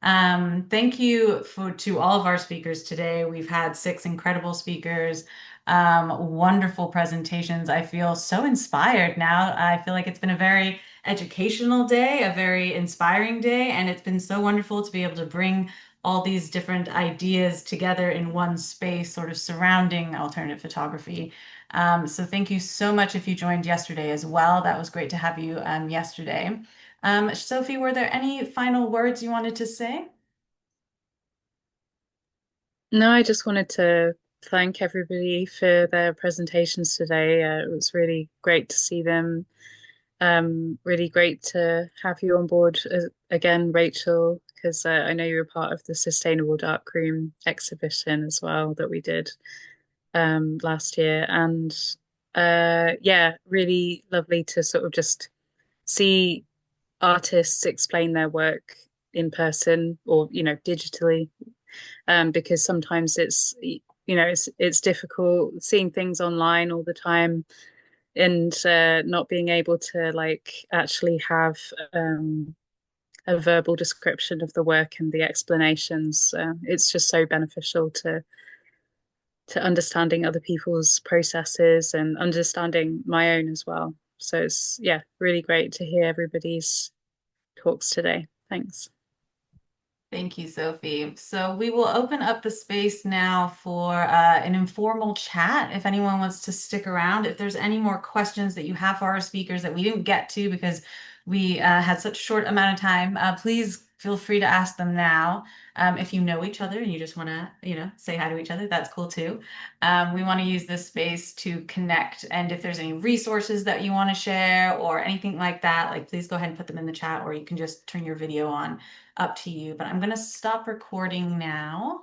Thank you to all of our speakers today. We've had 6 incredible speakers, wonderful presentations. I feel so inspired now. I feel like it's been a very educational day, a very inspiring day, and it's been so wonderful to be able to bring all these different ideas together in one space, sort of surrounding alternative photography. So thank you so much if you joined yesterday as well. That was great to have you yesterday. Sophie, were there any final words you wanted to say? No, I just wanted to thank everybody for their presentations today. It was really great to see them. Really great to have you on board again, Rachel, because I know you were part of the Sustainable Darkroom exhibition as well that we did last year. And yeah, really lovely to sort of just see artists explain their work in person or, digitally, because sometimes it's difficult seeing things online all the time, and not being able to like actually have a verbal description of the work and the explanations. It's just so beneficial to understanding other people's processes and understanding my own as well. So it's, yeah, really great to hear everybody's talks today. Thanks. Thank you, Sophie. So we will open up the space now for an informal chat. If anyone wants to stick around, if there's any more questions that you have for our speakers that we didn't get to because we had such a short amount of time, please feel free to ask them now. If you know each other and you just want to, say hi to each other, that's cool too. We want to use this space to connect. And if there's any resources that you want to share or anything like that, like please go ahead and put them in the chat, or you can just turn your video on, up to you. But I'm going to stop recording now.